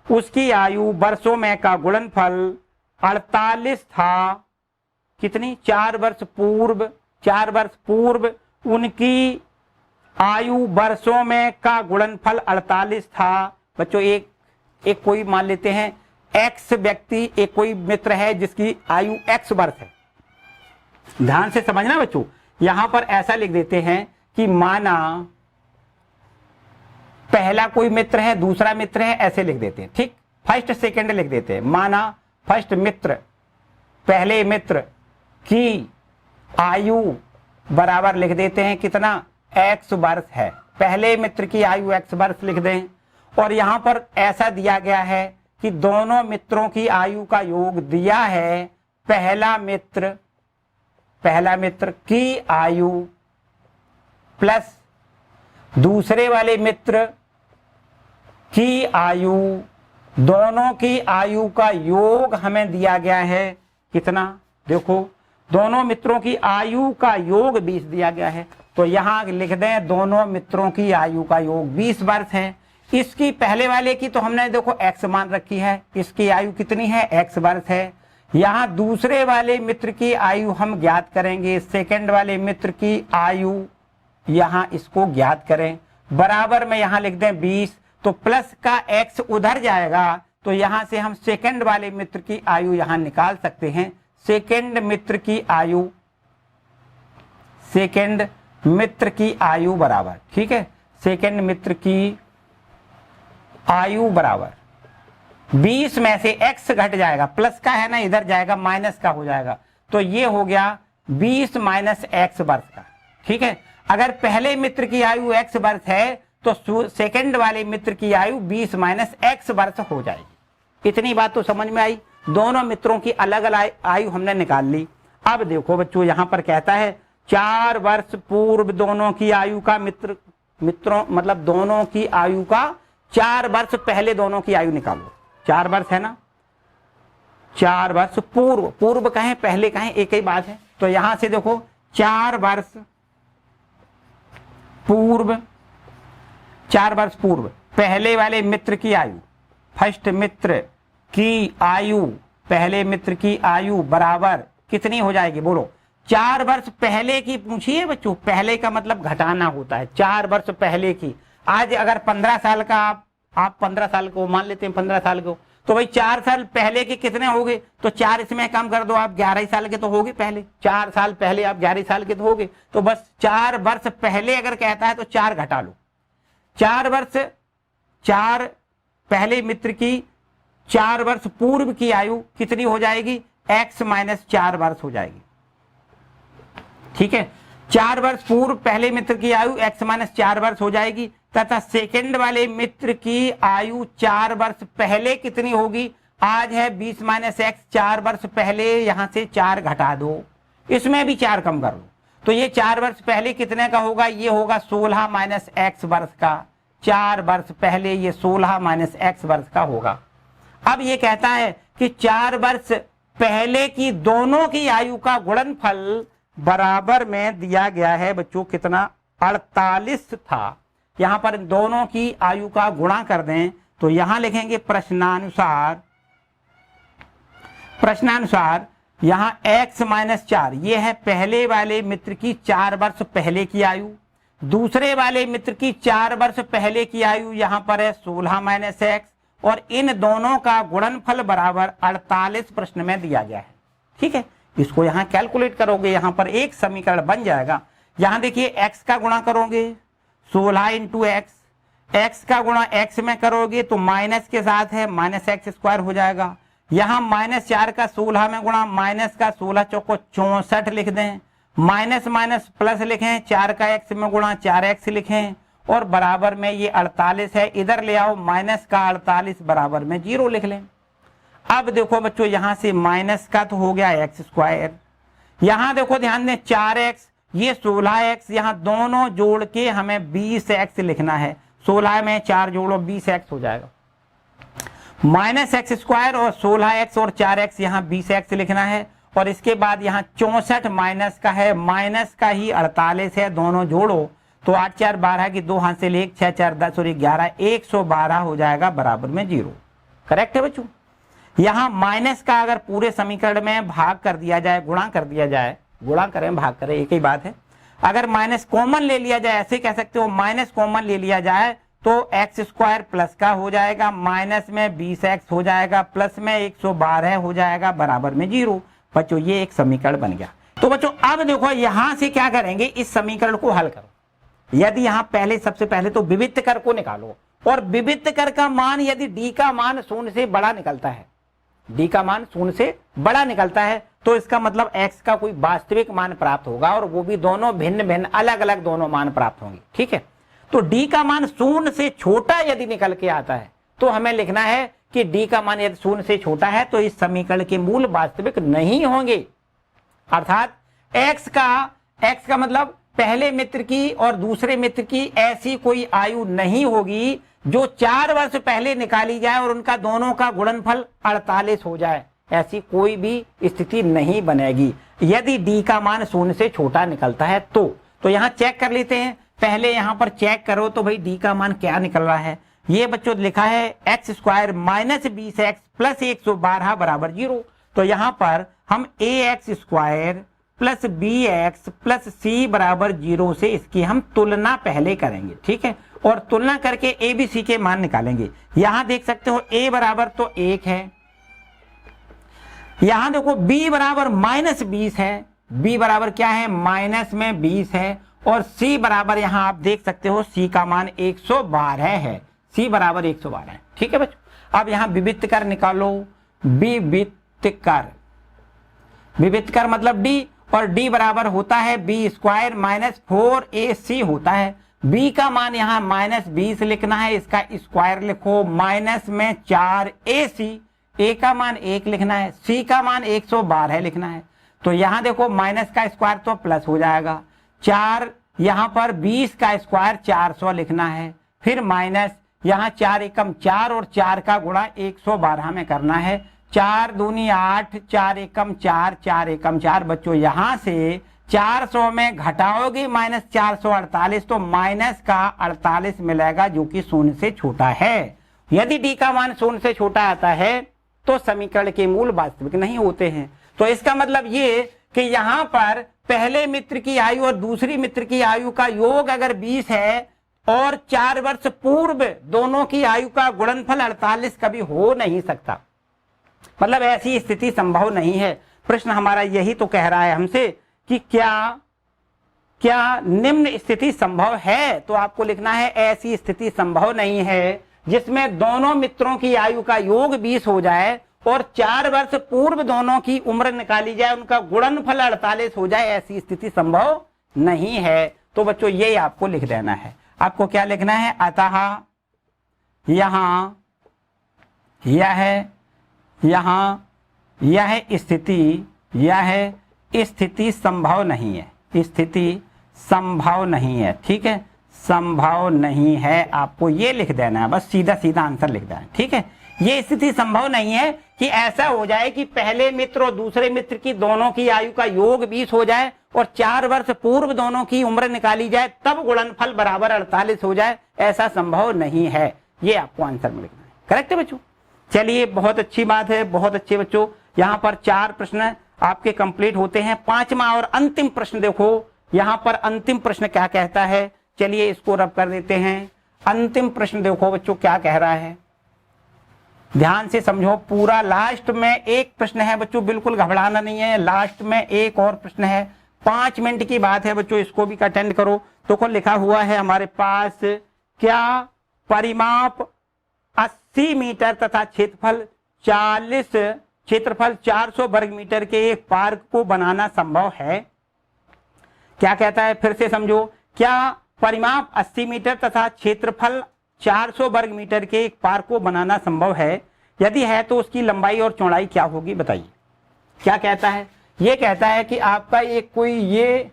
उसकी आयु वर्षों में का गुणनफल 48 था। कितनी? 4 वर्ष पूर्व उनकी आयु वर्षों में का गुणनफल 48 था। बच्चों एक कोई मान लेते हैं x व्यक्ति, एक कोई मित्र है जिसकी आयु x वर्ष है। ध्यान से समझना बच्चों, यहां पर ऐसा लिख देते हैं कि माना पहला कोई मित्र है, दूसरा मित्र है, ऐसे लिख देते हैं, ठीक। फर्स्ट सेकंड लिख देते हैं। माना फर्स्ट मित्र, पहले मित्र की आयु बराबर लिख देते हैं कितना? x वर्ष है। पहले मित्र की आयु x वर्ष लिख दें, और यहां पर ऐसा दिया गया है कि दोनों मित्रों की आयु का योग दिया है। पहला मित्र की आयु प्लस दूसरे वाले मित्र की आयु, दोनों की आयु का योग हमें दिया गया है कितना? देखो दोनों मित्रों की आयु का योग 20 दिया गया है, तो यहां लिख दें दोनों मित्रों की आयु का योग 20 वर्ष है। इसकी पहले वाले की तो हमने देखो x मान रखी है, इसकी आयु कितनी है? x वर्ष है। यहां दूसरे वाले मित्र की आयु हम ज्ञात करेंगे, सेकंड वाले मित्र की आयु यहां इसको ज्ञात करें। बराबर में यहां लिख दें 20, तो प्लस का x उधर जाएगा, तो यहां से हम सेकंड वाले मित्र की आयु यहां निकाल सकते हैं। सेकंड मित्र की आयु बराबर, ठीक है, सेकंड मित्र की आयु बराबर 20 में से x घट जाएगा, प्लस का है ना, इधर जाएगा, माइनस का हो जाएगा, तो ये हो गया 20 माइनस x वर्ष का, ठीक है। अगर पहले मित्र की आयु x वर्ष है तो सेकंड वाले मित्र की आयु 20 माइनस x वर्ष हो जाएगी। इतनी बात तो समझ में आई। दोनों मित्रों की अलग अलग आयु हमने निकाल ली। अब देखो बच्चों, यहां पर कहता है 4 वर्ष पूर्व दोनों की आयु का मित्रों मतलब दोनों की आयु का 4 वर्ष पहले दोनों की आयु निकालो। 4 वर्ष है ना, 4 वर्ष पूर्व, पूर्व कहें पहले कहें एक ही बात है। तो यहां से देखो 4 वर्ष पूर्व, 4 वर्ष पूर्व पहले वाले मित्र की आयु, फर्स्ट मित्र की आयु, पहले मित्र की आयु बराबर कितनी हो जाएगी बोलो। 4 वर्ष पहले की पूछिए बच्चों, पहले का मतलब घटाना होता है। 4 वर्ष पहले की, आज अगर 15 साल का आप 15 साल को मान लेते हैं 15 साल को, तो भाई 4 साल पहले के कितने हो गए, तो 4 इसमें कम कर दो, आप 11 साल के तो हो गए पहले। 4 साल पहले आप 11 साल के तो हो गए, तो बस 4 वर्ष पहले अगर कहता है तो 4 घटा लो। 4 वर्ष, 4 पहले मित्र की 4 वर्ष पूर्व की आयु कितनी हो जाएगी, x माइनस 4 वर्ष हो जाएगी। ठीक है, 4 वर्ष पूर्व पहले मित्र की आयु x माइनस 4 वर्ष हो जाएगी, तथा सेकंड वाले मित्र की आयु 4 वर्ष पहले कितनी होगी, आज है 20 माइनस x, 4 वर्ष पहले यहां से 4 घटा दो, इसमें भी 4 कम कर लो, तो ये 4 वर्ष पहले कितने का होगा, ये होगा 16 माइनस x वर्ष का। 4 वर्ष पहले ये 16 माइनस x वर्ष का होगा। अब ये कहता है कि 4 वर्ष पहले की दोनों की आयु का गुणनफल बराबर में दिया गया है बच्चों कितना, 48 था। यहां पर दोनों की आयु का गुणा कर दें तो यहां लिखेंगे प्रश्नानुसार यहां x माइनस 4, ये है पहले वाले मित्र की 4 वर्ष पहले की आयु, दूसरे वाले मित्र की 4 वर्ष पहले की आयु यहां पर है 16 माइनस x, और इन दोनों का गुणनफल बराबर 48 प्रश्न में दिया गया है। ठीक है, इसको यहां कैलकुलेट करोगे, यहां पर एक समीकरण बन जाएगा। यहां देखिए x का गुणा करोगे 16 इंटू x का गुणा x में करोगे तो माइनस के साथ है माइनस एक्स स्क्वायर हो जाएगा। यहां माइनस 4 का 16 में गुणा, माइनस का 16 चौको 64 लिख दें, माइनस माइनस प्लस लिखें, 4 का x में गुणा 4x लिखें, और बराबर में ये 48 है, इधर ले आओ माइनस का 48 बराबर में 0 लिख लें। अब देखो बच्चों यहां से माइनस का तो हो गया एक्स स्क्वायर, यहां देखो ध्यान दें 4x, ये 16x, यहां दोनों जोड़ के हमें 20x लिखना है। 16 में 4 जोड़ो 20x हो जाएगा, माइनस एक्स स्क्वायर और 16x और 4x यहां 20x लिखना है, और इसके बाद यहां 64 माइनस का है, माइनस का ही 48 है, दोनों जोड़ो तो 8 4 12 की 2 हाथ से ले 6 4 10 और 11 112 हो जाएगा बराबर में 0। करेक्ट है बच्चों। यहां माइनस का अगर पूरे समीकरण में भाग कर दिया जाए, गुणा कर दिया जाए, गुणा करें भाग करें एक ही बात है, अगर माइनस कॉमन ले लिया जाए, ऐसे कह सकते हो माइनस कॉमन ले लिया जाए तो एक्स स्क्वायर प्लस का हो जाएगा, माइनस में 20x हो जाएगा, प्लस में 112 हो जाएगा बराबर में 0। बच्चों ये एक समीकरण बन गया। तो बच्चों अब देखो यहां से क्या करेंगे, इस समीकरण को हल करो। यदि यहां पहले सबसे पहले तो विविक्त कर को निकालो, और विविक्त कर का मान यदि d का मान 0 से बड़ा निकलता है, d का मान 0 से बड़ा निकलता है, तो इसका मतलब x का कोई वास्तविक मान प्राप्त होगा, और वो भी दोनों भिन्न भिन्न अलग अलग दोनों मान प्राप्त होंगे। ठीक है, तो d का मान 0 से छोटा यदि निकल के आता है तो हमें लिखना है कि d का मान यदि 0 से छोटा है तो इस समीकरण के मूल वास्तविक नहीं होंगे। अर्थात x का मतलब पहले मित्र की और दूसरे मित्र की ऐसी कोई आयु नहीं होगी जो 4 वर्ष पहले निकाली जाए और उनका दोनों का गुणनफल 48 हो जाए, ऐसी कोई भी स्थिति नहीं बनेगी यदि d का मान 0 से छोटा निकलता है। तो यहां चेक कर लेते हैं, पहले यहां पर चेक करो तो भाई d का मान क्या निकल रहा है। ये बच्चों लिखा है x square minus 20x plus 112 बराबर 0। तो यहां पर हम ax square plus bx plus c बराबर 0 से इसकी हम तुलना पहले करेंगे। ठीक है, और तुलना करके a b c के मान निकालेंगे। यहां देख सकते हो a बराबर तो 1 है, यहां देखो b बराबर माइनस 20 है, b बराबर क्या है माइनस में 20 है, और c बराबर यहां आप देख सकते हो c का मान 112 है, c बराबर 112 है। ठीक है बच्चों, अब यहां विविक्त कर निकालो, विविक्त कर मतलब d, और डी बराबर होता है बी स्क्वायर माइनस 4ac होता है। बी का मान यहाँ -20 लिखना है, इसका स्क्वायर लिखो, माइनस में 4ac, ए का मान 1 लिखना है, सी का मान 112 लिखना है। तो यहाँ देखो माइनस का स्क्वायर तो प्लस हो जाएगा, 4 यहाँ पर 20 का स्क्वायर 400 लिखना है, फिर माइनस यहाँ 4 एकम 4 और 4 का गुणा 112 में करना है, 4 दूनी 8, 4 एकम 4, 4 एकम 4। बच्चों यहाँ से 400 में घटाओगे माइनस 448 तो माइनस का 48 मिलेगा जो कि 0 से छोटा है। यदि डी का मान 0 से छोटा आता है तो समीकरण के मूल वास्तविक नहीं होते हैं। तो इसका मतलब ये कि यहाँ पर पहले मित्र की आयु और दूसरी मित्र की आयु का योग अगर 20 है और 4 वर्ष पूर्व दोनों की आयु का गुणनफल 48 कभी हो नहीं सकता, मतलब ऐसी स्थिति संभव नहीं है। प्रश्न हमारा यही तो कह रहा है हमसे कि क्या निम्न स्थिति संभव है, तो आपको लिखना है ऐसी स्थिति संभव नहीं है जिसमें दोनों मित्रों की आयु का योग 20 हो जाए और 4 वर्ष पूर्व दोनों की उम्र निकाली जाए, उनका गुणनफल 48 हो जाए, ऐसी स्थिति संभव नहीं है। तो बच्चों ये आपको लिख देना है। आपको क्या लिखना है, अतः यहाँ यह स्थिति संभव नहीं है, स्थिति संभव नहीं है, ठीक है, संभव नहीं है। आपको ये लिख देना है, बस सीधा सीधा आंसर लिख देना है, ठीक है। ये स्थिति संभव नहीं है कि ऐसा हो जाए कि पहले मित्र और दूसरे मित्र की दोनों की आयु का योग 20 हो जाए और 4 वर्ष पूर्व दोनों की उम्र निकाली जाए तब गुणनफल बराबर 48 हो जाए, ऐसा संभव नहीं है। ये आपको आंसर में लिखना है। करेक्ट है बच्चों? चलिए बहुत अच्छी बात है, बहुत अच्छे बच्चों। यहाँ पर 4 प्रश्न आपके कंप्लीट होते हैं। 5वां और अंतिम प्रश्न देखो, यहाँ पर अंतिम प्रश्न क्या कहता है, चलिए इसको रब कर देते हैं। अंतिम प्रश्न देखो बच्चों क्या कह रहा है, ध्यान से समझो पूरा। लास्ट में एक प्रश्न है बच्चों, बिल्कुल घबराना नहीं है, लास्ट में एक और प्रश्न है, 5 मिनट की बात है बच्चों, इसको भी अटेंड करो। तो लिखा हुआ है हमारे पास, क्या परिमाप 80 मीटर तथा क्षेत्रफल 400 वर्ग मीटर के एक पार्क को बनाना संभव है? क्या कहता है, फिर से समझो, क्या परिमाप 80 मीटर तथा क्षेत्रफल 400 वर्ग मीटर के एक पार्क को बनाना संभव है? यदि है तो उसकी लंबाई और चौड़ाई क्या होगी, बताइए। क्या कहता है, ये कहता है कि आपका एक कोई ये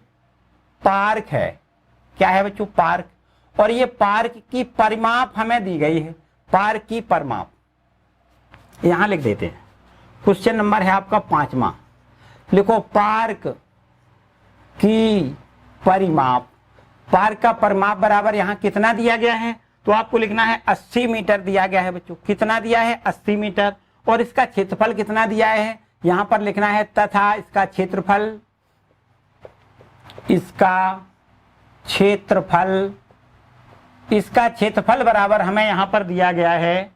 पार्क है, क्या है बच्चों, पार्क, और ये पार्क की परिमाप हमें दी गई है, पार्क की परिमाप यहां लिख देते हैं। क्वेश्चन नंबर है आपका 5वां, लिखो पार्क की परिमाप। पार्क का परिमाप बराबर यहां कितना दिया गया है, तो आपको लिखना है 80 मीटर दिया गया है बच्चों। कितना दिया है, 80 मीटर। और इसका क्षेत्रफल कितना दिया है, यहां पर लिखना है तथा इसका क्षेत्रफल बराबर हमें यहां पर दिया गया है,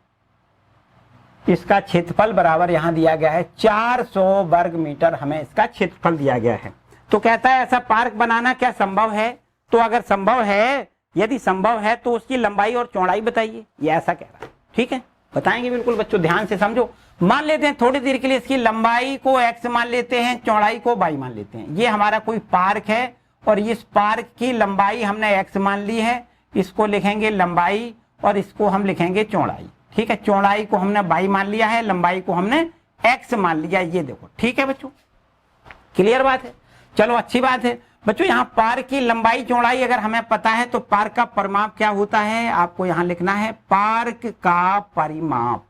इसका क्षेत्रफल बराबर यहां दिया गया है 400 वर्ग मीटर, हमें इसका क्षेत्रफल दिया गया है। तो कहता है ऐसा पार्क बनाना क्या संभव है? तो अगर संभव है, यदि संभव है तो उसकी लंबाई और चौड़ाई बताइए, ये ऐसा कह रहा है, ठीक है, बताएंगे बिल्कुल बच्चों, ध्यान से समझो। मान लेते हैं थोड़ी देर के लिए इसकी लंबाई को x मान लेते हैं, चौड़ाई को y मान लेते हैं। ये हमारा कोई पार्क है और इस पार्क की लंबाई हमने x मान ली है, इसको लिखेंगे लंबाई और इसको हम लिखेंगे चौड़ाई, ठीक है। चौड़ाई को हमने y मान लिया है, लंबाई को हमने x मान लिया, ये देखो, ठीक है बच्चों, क्लियर बात है। चलो अच्छी बात है बच्चों। यहाँ पार्क की लंबाई चौड़ाई अगर हमें पता है तो पार्क का परिमाप क्या होता है, आपको यहाँ लिखना है पार्क का परिमाप।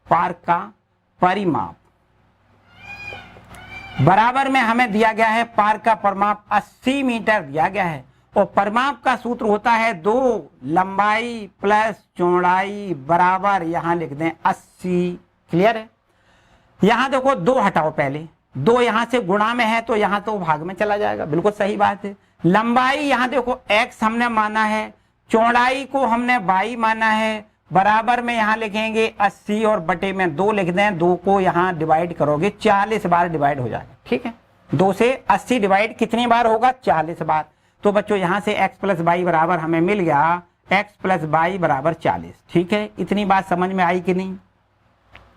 पार्क का परिमाप बराबर में हमें दिया गया है, पार्क का परिमाप 80 मीटर दिया गया है और परिमाप का सूत्र होता है 2 लंबाई प्लस चौड़ाई बराबर यहां लिख दें 80। क्लियर है? यहां देखो 2 हटाओ, पहले 2 यहां से गुणा में है तो यहां तो भाग में चला जाएगा, बिल्कुल सही बात है। लंबाई यहां देखो x हमने माना है, चौड़ाई को हमने y माना है, बराबर में यहां लिखेंगे 80 और बटे में 2 लिख दें। 2 को यहां डिवाइड करोगे 40 बार डिवाइड हो जाएगा, ठीक है। 2 से 80 डिवाइड कितनी बार होगा, 40 बार। तो बच्चों यहां से x प्लस वाई बराबर हमें मिल गया, x प्लस वाई बराबर 40, ठीक है। इतनी बात समझ में आई कि नहीं?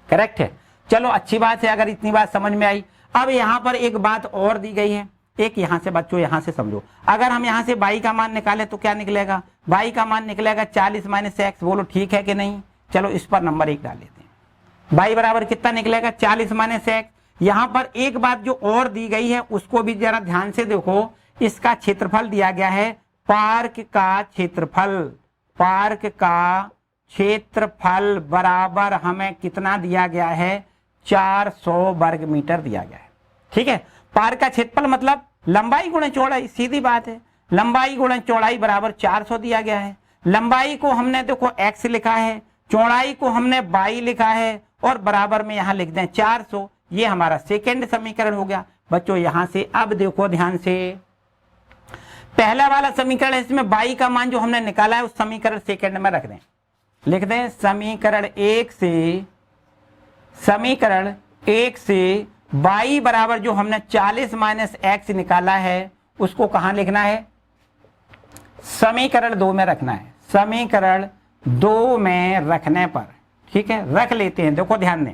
करेक्ट है। चलो अच्छी बात है अगर इतनी बात समझ में आई। अब यहां पर एक बात और दी गई है, एक यहां से बच्चों यहां से समझो, अगर हम यहां से y का मान निकाले तो क्या निकलेगा, y का मान निकलेगा 40 माइनस एक्स। बोलो ठीक है कि नहीं। चलो इस पर नंबर 1 डाल देते हैं। y बराबर कितना निकलेगा 40 माइनस एक्स। यहां पर एक बात जो और दी गई है उसको भी जरा ध्यान से देखो, इसका क्षेत्रफल दिया गया है, पार्क का क्षेत्रफल, पार्क का क्षेत्रफल बराबर हमें कितना दिया गया है 400 वर्ग मीटर दिया गया है। ठीक है, पार्क का क्षेत्रफल मतलब लंबाई गुणा चौड़ाई, सीधी बात है, लंबाई गुणा चौड़ाई बराबर 400 दिया गया है। लंबाई को हमने देखो x लिखा है, चौड़ाई को हमने y लिखा है और बराबर में यहां लिख दें 400। ये हमारा सेकेंड समीकरण हो गया। बच्चों यहां से अब देखो ध्यान से, पहला वाला समीकरण है, इसमें y का मान जो हमने निकाला है उस समीकरण सेकेंड में रख दें, लिख दें समीकरण 1 से y बराबर जो हमने 40 माइनस एक्स निकाला है उसको कहां लिखना है, समीकरण 2 में रखना है, समीकरण 2 में रखने पर। ठीक है, रख लेते हैं। देखो ध्यान दें,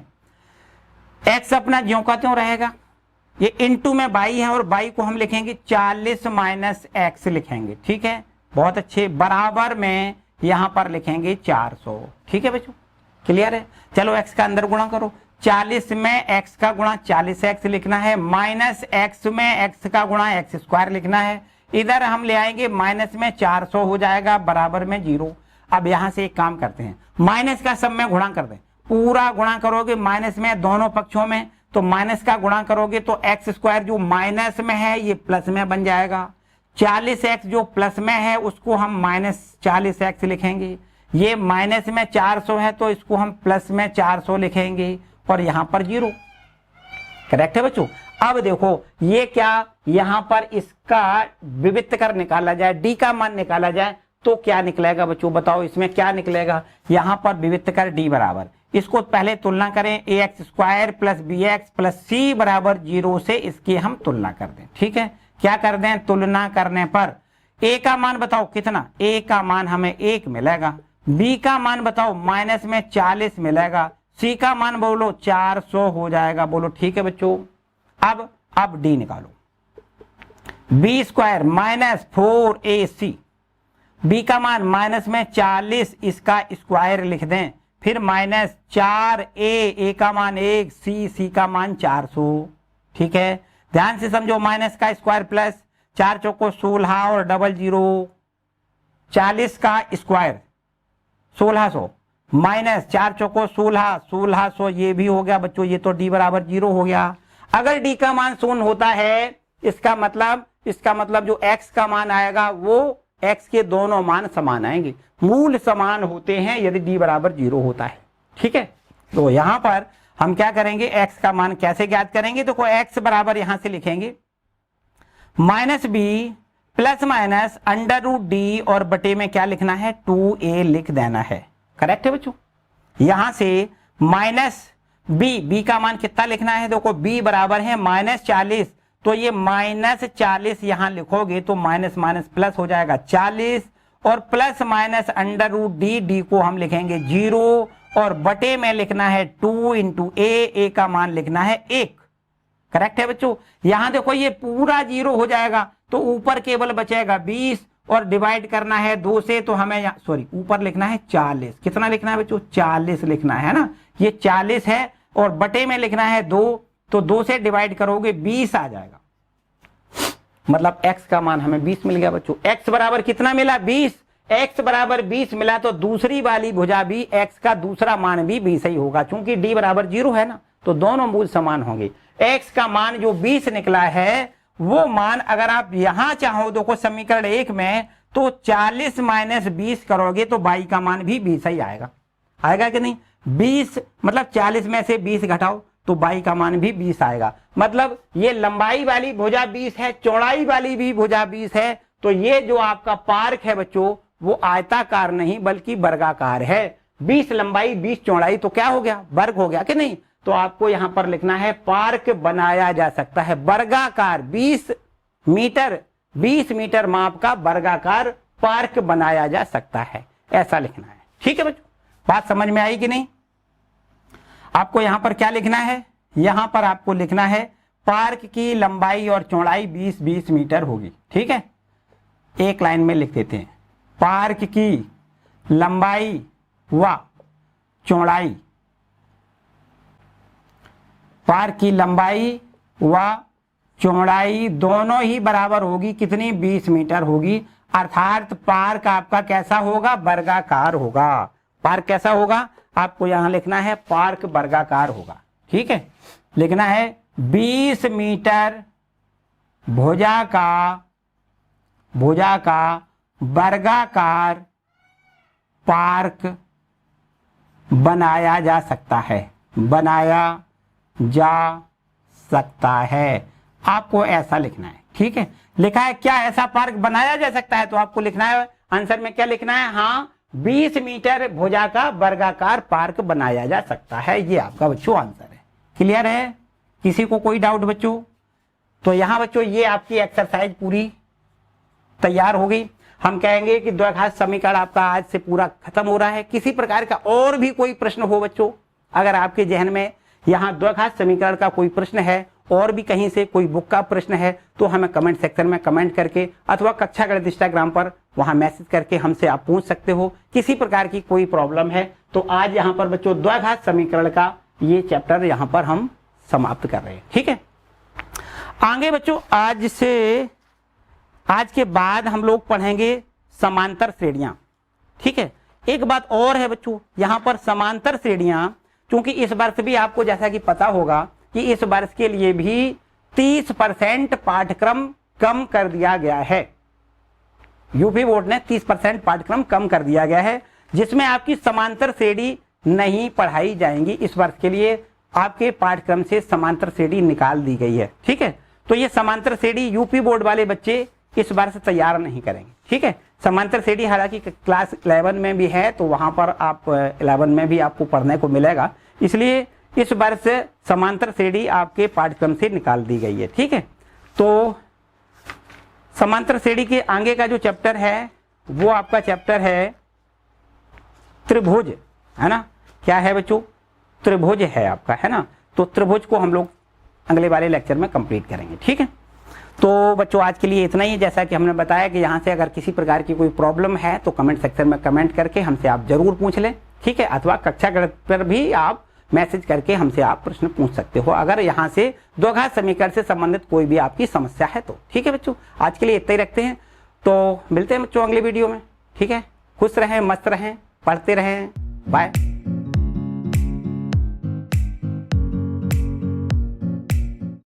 x अपना ज्यों का त्यों रहेगा, ये इनटू में y है और y को हम लिखेंगे 40 माइनस एक्स लिखेंगे। ठीक है, बहुत अच्छे, बराबर में यहां पर लिखेंगे 400। ठीक है बच्चों, क्लियर है। चलो x का अंदर गुणा करो, 40 में x का गुणा 40x लिखना है, माइनस x में x का गुणा x स्क्वायर लिखना है। इधर हम ले आएंगे माइनस में 400 हो जाएगा बराबर में 0। अब यहां से एक काम करते हैं, माइनस का सब में गुणा कर दें, पूरा गुणा करोगे माइनस में दोनों पक्षों में, तो माइनस का गुणा करोगे तो एक्स स्क्वायर जो माइनस में है ये प्लस में बन जाएगा, 40x जो प्लस में है उसको हम माइनस 40x लिखेंगे, ये माइनस में 400 है तो इसको हम प्लस में 400 लिखेंगे और यहां पर 0। करेक्ट है बच्चों। अब देखो ये क्या, यहां पर इसका विविध कर निकाला जाए, डी का मान निकाला जाए तो क्या निकलेगा बच्चों, बताओ इसमें क्या निकलेगा। यहां पर विविध कर डी बराबर, इसको पहले तुलना करें, A X square plus B X plus C बराबर 0 से इसकी हम तुलना कर दें। ठीक है, क्या कर दें, तुलना करने पर ए का मान बताओ कितना, ए का मान हमें 1 मिलेगा, बी का मान बताओ माइनस में 40 मिलेगा, सी का मान बोलो 400 हो जाएगा। बोलो ठीक है बच्चों। अब डी निकालो, B square minus 4ac, B का मान माइनस में 40 इसका स्क्वायर लिख दें, फिर माइनस 4a का मान 1, सी का मान 400। ठीक है, ध्यान से समझो, माइनस का स्क्वायर प्लस 4 चौको 16 और डबल 0, 40 का स्क्वायर 1600 माइनस 4 चौको 1600 ये भी हो गया बच्चों, ये तो डी बराबर 0 हो गया। अगर डी का मान 0 होता है इसका मतलब जो x का मान आएगा वो x के दोनों मान समान आएंगे, मूल समान होते हैं यदि डी बराबर 0 होता है। ठीक है, तो यहां पर हम क्या करेंगे, x का मान कैसे ज्ञात करेंगे, तो x बराबर यहां से लिखेंगे minus B plus minus under root D और बटे में क्या लिखना है 2a लिख देना है। करेक्ट है बच्चों। यहां से माइनस बी का मान कितना लिखना है, देखो b बराबर है माइनस 40, तो ये माइनस 40 यहां लिखोगे तो माइनस माइनस प्लस हो जाएगा 40 और plus minus under root D को हम लिखेंगे 0 और बटे में लिखना है 2 इंटू ए का मान लिखना है 1। करेक्ट है बच्चों। यहां देखो ये पूरा 0 हो जाएगा तो ऊपर केवल बचेगा 20 और डिवाइड करना है 2 से, तो हमें ऊपर लिखना है 40। कितना लिखना है बच्चों, 40 लिखना है ना, ये 40 है और बटे में लिखना है 2, तो 2 से डिवाइड करोगे 20 आ जाएगा, मतलब x का मान हमें 20 मिल गया बच्चों। x बराबर कितना मिला 20, x बराबर 20 मिला तो दूसरी वाली भुजा भी x का दूसरा मान भी 20 ही होगा, चूंकि d बराबर 0 है ना तो दोनों मूल समान होंगे। x का मान जो 20 निकला है वो मान अगर आप यहां चाहो देखो समीकरण 1 में तो 40 माइनस 20 करोगे तो y का मान भी 20 ही आएगा कि नहीं। 20 मतलब 40 में से 20 घटाओ तो y का मान भी 20 आएगा, मतलब ये लंबाई वाली भुजा 20 है, चौड़ाई वाली भी भुजा 20 है, तो ये जो आपका पार्क है बच्चों वो आयताकार नहीं बल्कि वर्गाकार है। 20 लंबाई 20 चौड़ाई तो क्या हो गया, वर्ग हो गया कि नहीं। तो आपको यहां पर लिखना है पार्क बनाया जा सकता है, वर्गाकार 20 मीटर माप का वर्गाकार पार्क बनाया जा सकता है, ऐसा लिखना है। ठीक है बच्चों, बात समझ में आई कि नहीं। आपको यहां पर क्या लिखना है, यहां पर आपको लिखना है पार्क की लंबाई और चौड़ाई 20-20 मीटर होगी। ठीक है, एक लाइन में लिख देते हैं, पार्क की लंबाई व चौड़ाई, पार्क की लंबाई व चौड़ाई दोनों ही बराबर होगी, कितनी? 20 मीटर होगी। अर्थात पार्क आपका कैसा होगा? वर्गाकार होगा। पार्क कैसा होगा? आपको यहां लिखना है पार्क वर्गाकार होगा। ठीक है, लिखना है 20 मीटर भुजा का वर्गाकार पार्क बनाया जा सकता है, बनाया जा सकता है। आपको ऐसा लिखना है। ठीक है, लिखा है क्या ऐसा पार्क बनाया जा सकता है? तो आपको लिखना है आंसर में क्या लिखना है? हाँ, 20 मीटर भुजा का वर्गाकार पार्क बनाया जा सकता है। ये आपका बच्चों आंसर है। क्लियर है? किसी को कोई डाउट बच्चों? तो यहां बच्चों ये आपकी एक्सरसाइज पूरी तैयार हो गई। हम कहेंगे कि द्विघात समीकरण आपका आज से पूरा खत्म हो रहा है। किसी प्रकार का और भी कोई प्रश्न हो बच्चों, अगर आपके जहन में यहाँ द्विघात समीकरण का कोई प्रश्न है और भी कहीं से कोई बुक का प्रश्न है, तो हमें कमेंट सेक्शन में कमेंट करके अथवा कक्षा गणित इंस्टाग्राम पर वहां मैसेज करके हमसे आप पूछ सकते हो। किसी प्रकार की कोई प्रॉब्लम है तो आज यहाँ पर बच्चों द्विघात समीकरण का ये चैप्टर यहाँ पर हम समाप्त कर रहे हैं। ठीक है, आगे बच्चों आज के बाद हम लोग पढ़ेंगे समांतर श्रेणियां। ठीक है, एक बात और है बच्चों, यहाँ पर समांतर श्रेणियां, क्योंकि इस वर्ष भी आपको जैसा कि पता होगा कि इस वर्ष के लिए भी 30% पाठ्यक्रम कम कर दिया गया है। यूपी बोर्ड ने 30% पाठ्यक्रम कम कर दिया गया है, जिसमें आपकी समांतर श्रेणी नहीं पढ़ाई जाएंगी। इस वर्ष के लिए आपके पाठ्यक्रम से समांतर श्रेणी निकाल दी गई है। ठीक है, तो ये समांतर श्रेणी यूपी बोर्ड वाले बच्चे इस वर्ष तैयार नहीं करेंगे। ठीक है, समांतर श्रेणी हालांकि क्लास 11 में भी है, तो वहां पर आप 11 में भी आपको पढ़ने को मिलेगा, इसलिए इस वर्ष समांतर श्रेणी आपके पाठ्यक्रम से निकाल दी गई है। ठीक है, तो समांतर श्रेणी के आगे का जो चैप्टर है वो आपका चैप्टर है त्रिभुज, है ना? क्या है बच्चों? त्रिभुज है आपका, है ना? तो त्रिभुज को हम लोग अगले वाले लेक्चर में कंप्लीट करेंगे। ठीक है, तो बच्चों आज के लिए इतना ही। जैसा कि हमने बताया कि यहाँ से अगर किसी प्रकार की कोई प्रॉब्लम है तो कमेंट सेक्शन में कमेंट करके हमसे आप जरूर पूछ लें। ठीक है, अथवा कक्षा गणित पर भी आप मैसेज करके हमसे आप प्रश्न पूछ सकते हो, अगर यहाँ से द्विघात समीकरण से संबंधित कोई भी आपकी समस्या है तो। ठीक है बच्चों, आज के लिए इतना ही रखते हैं, तो मिलते हैं बच्चों अगले वीडियो में। ठीक है, खुश रहें, मस्त रहें, पढ़ते रहें, बाय।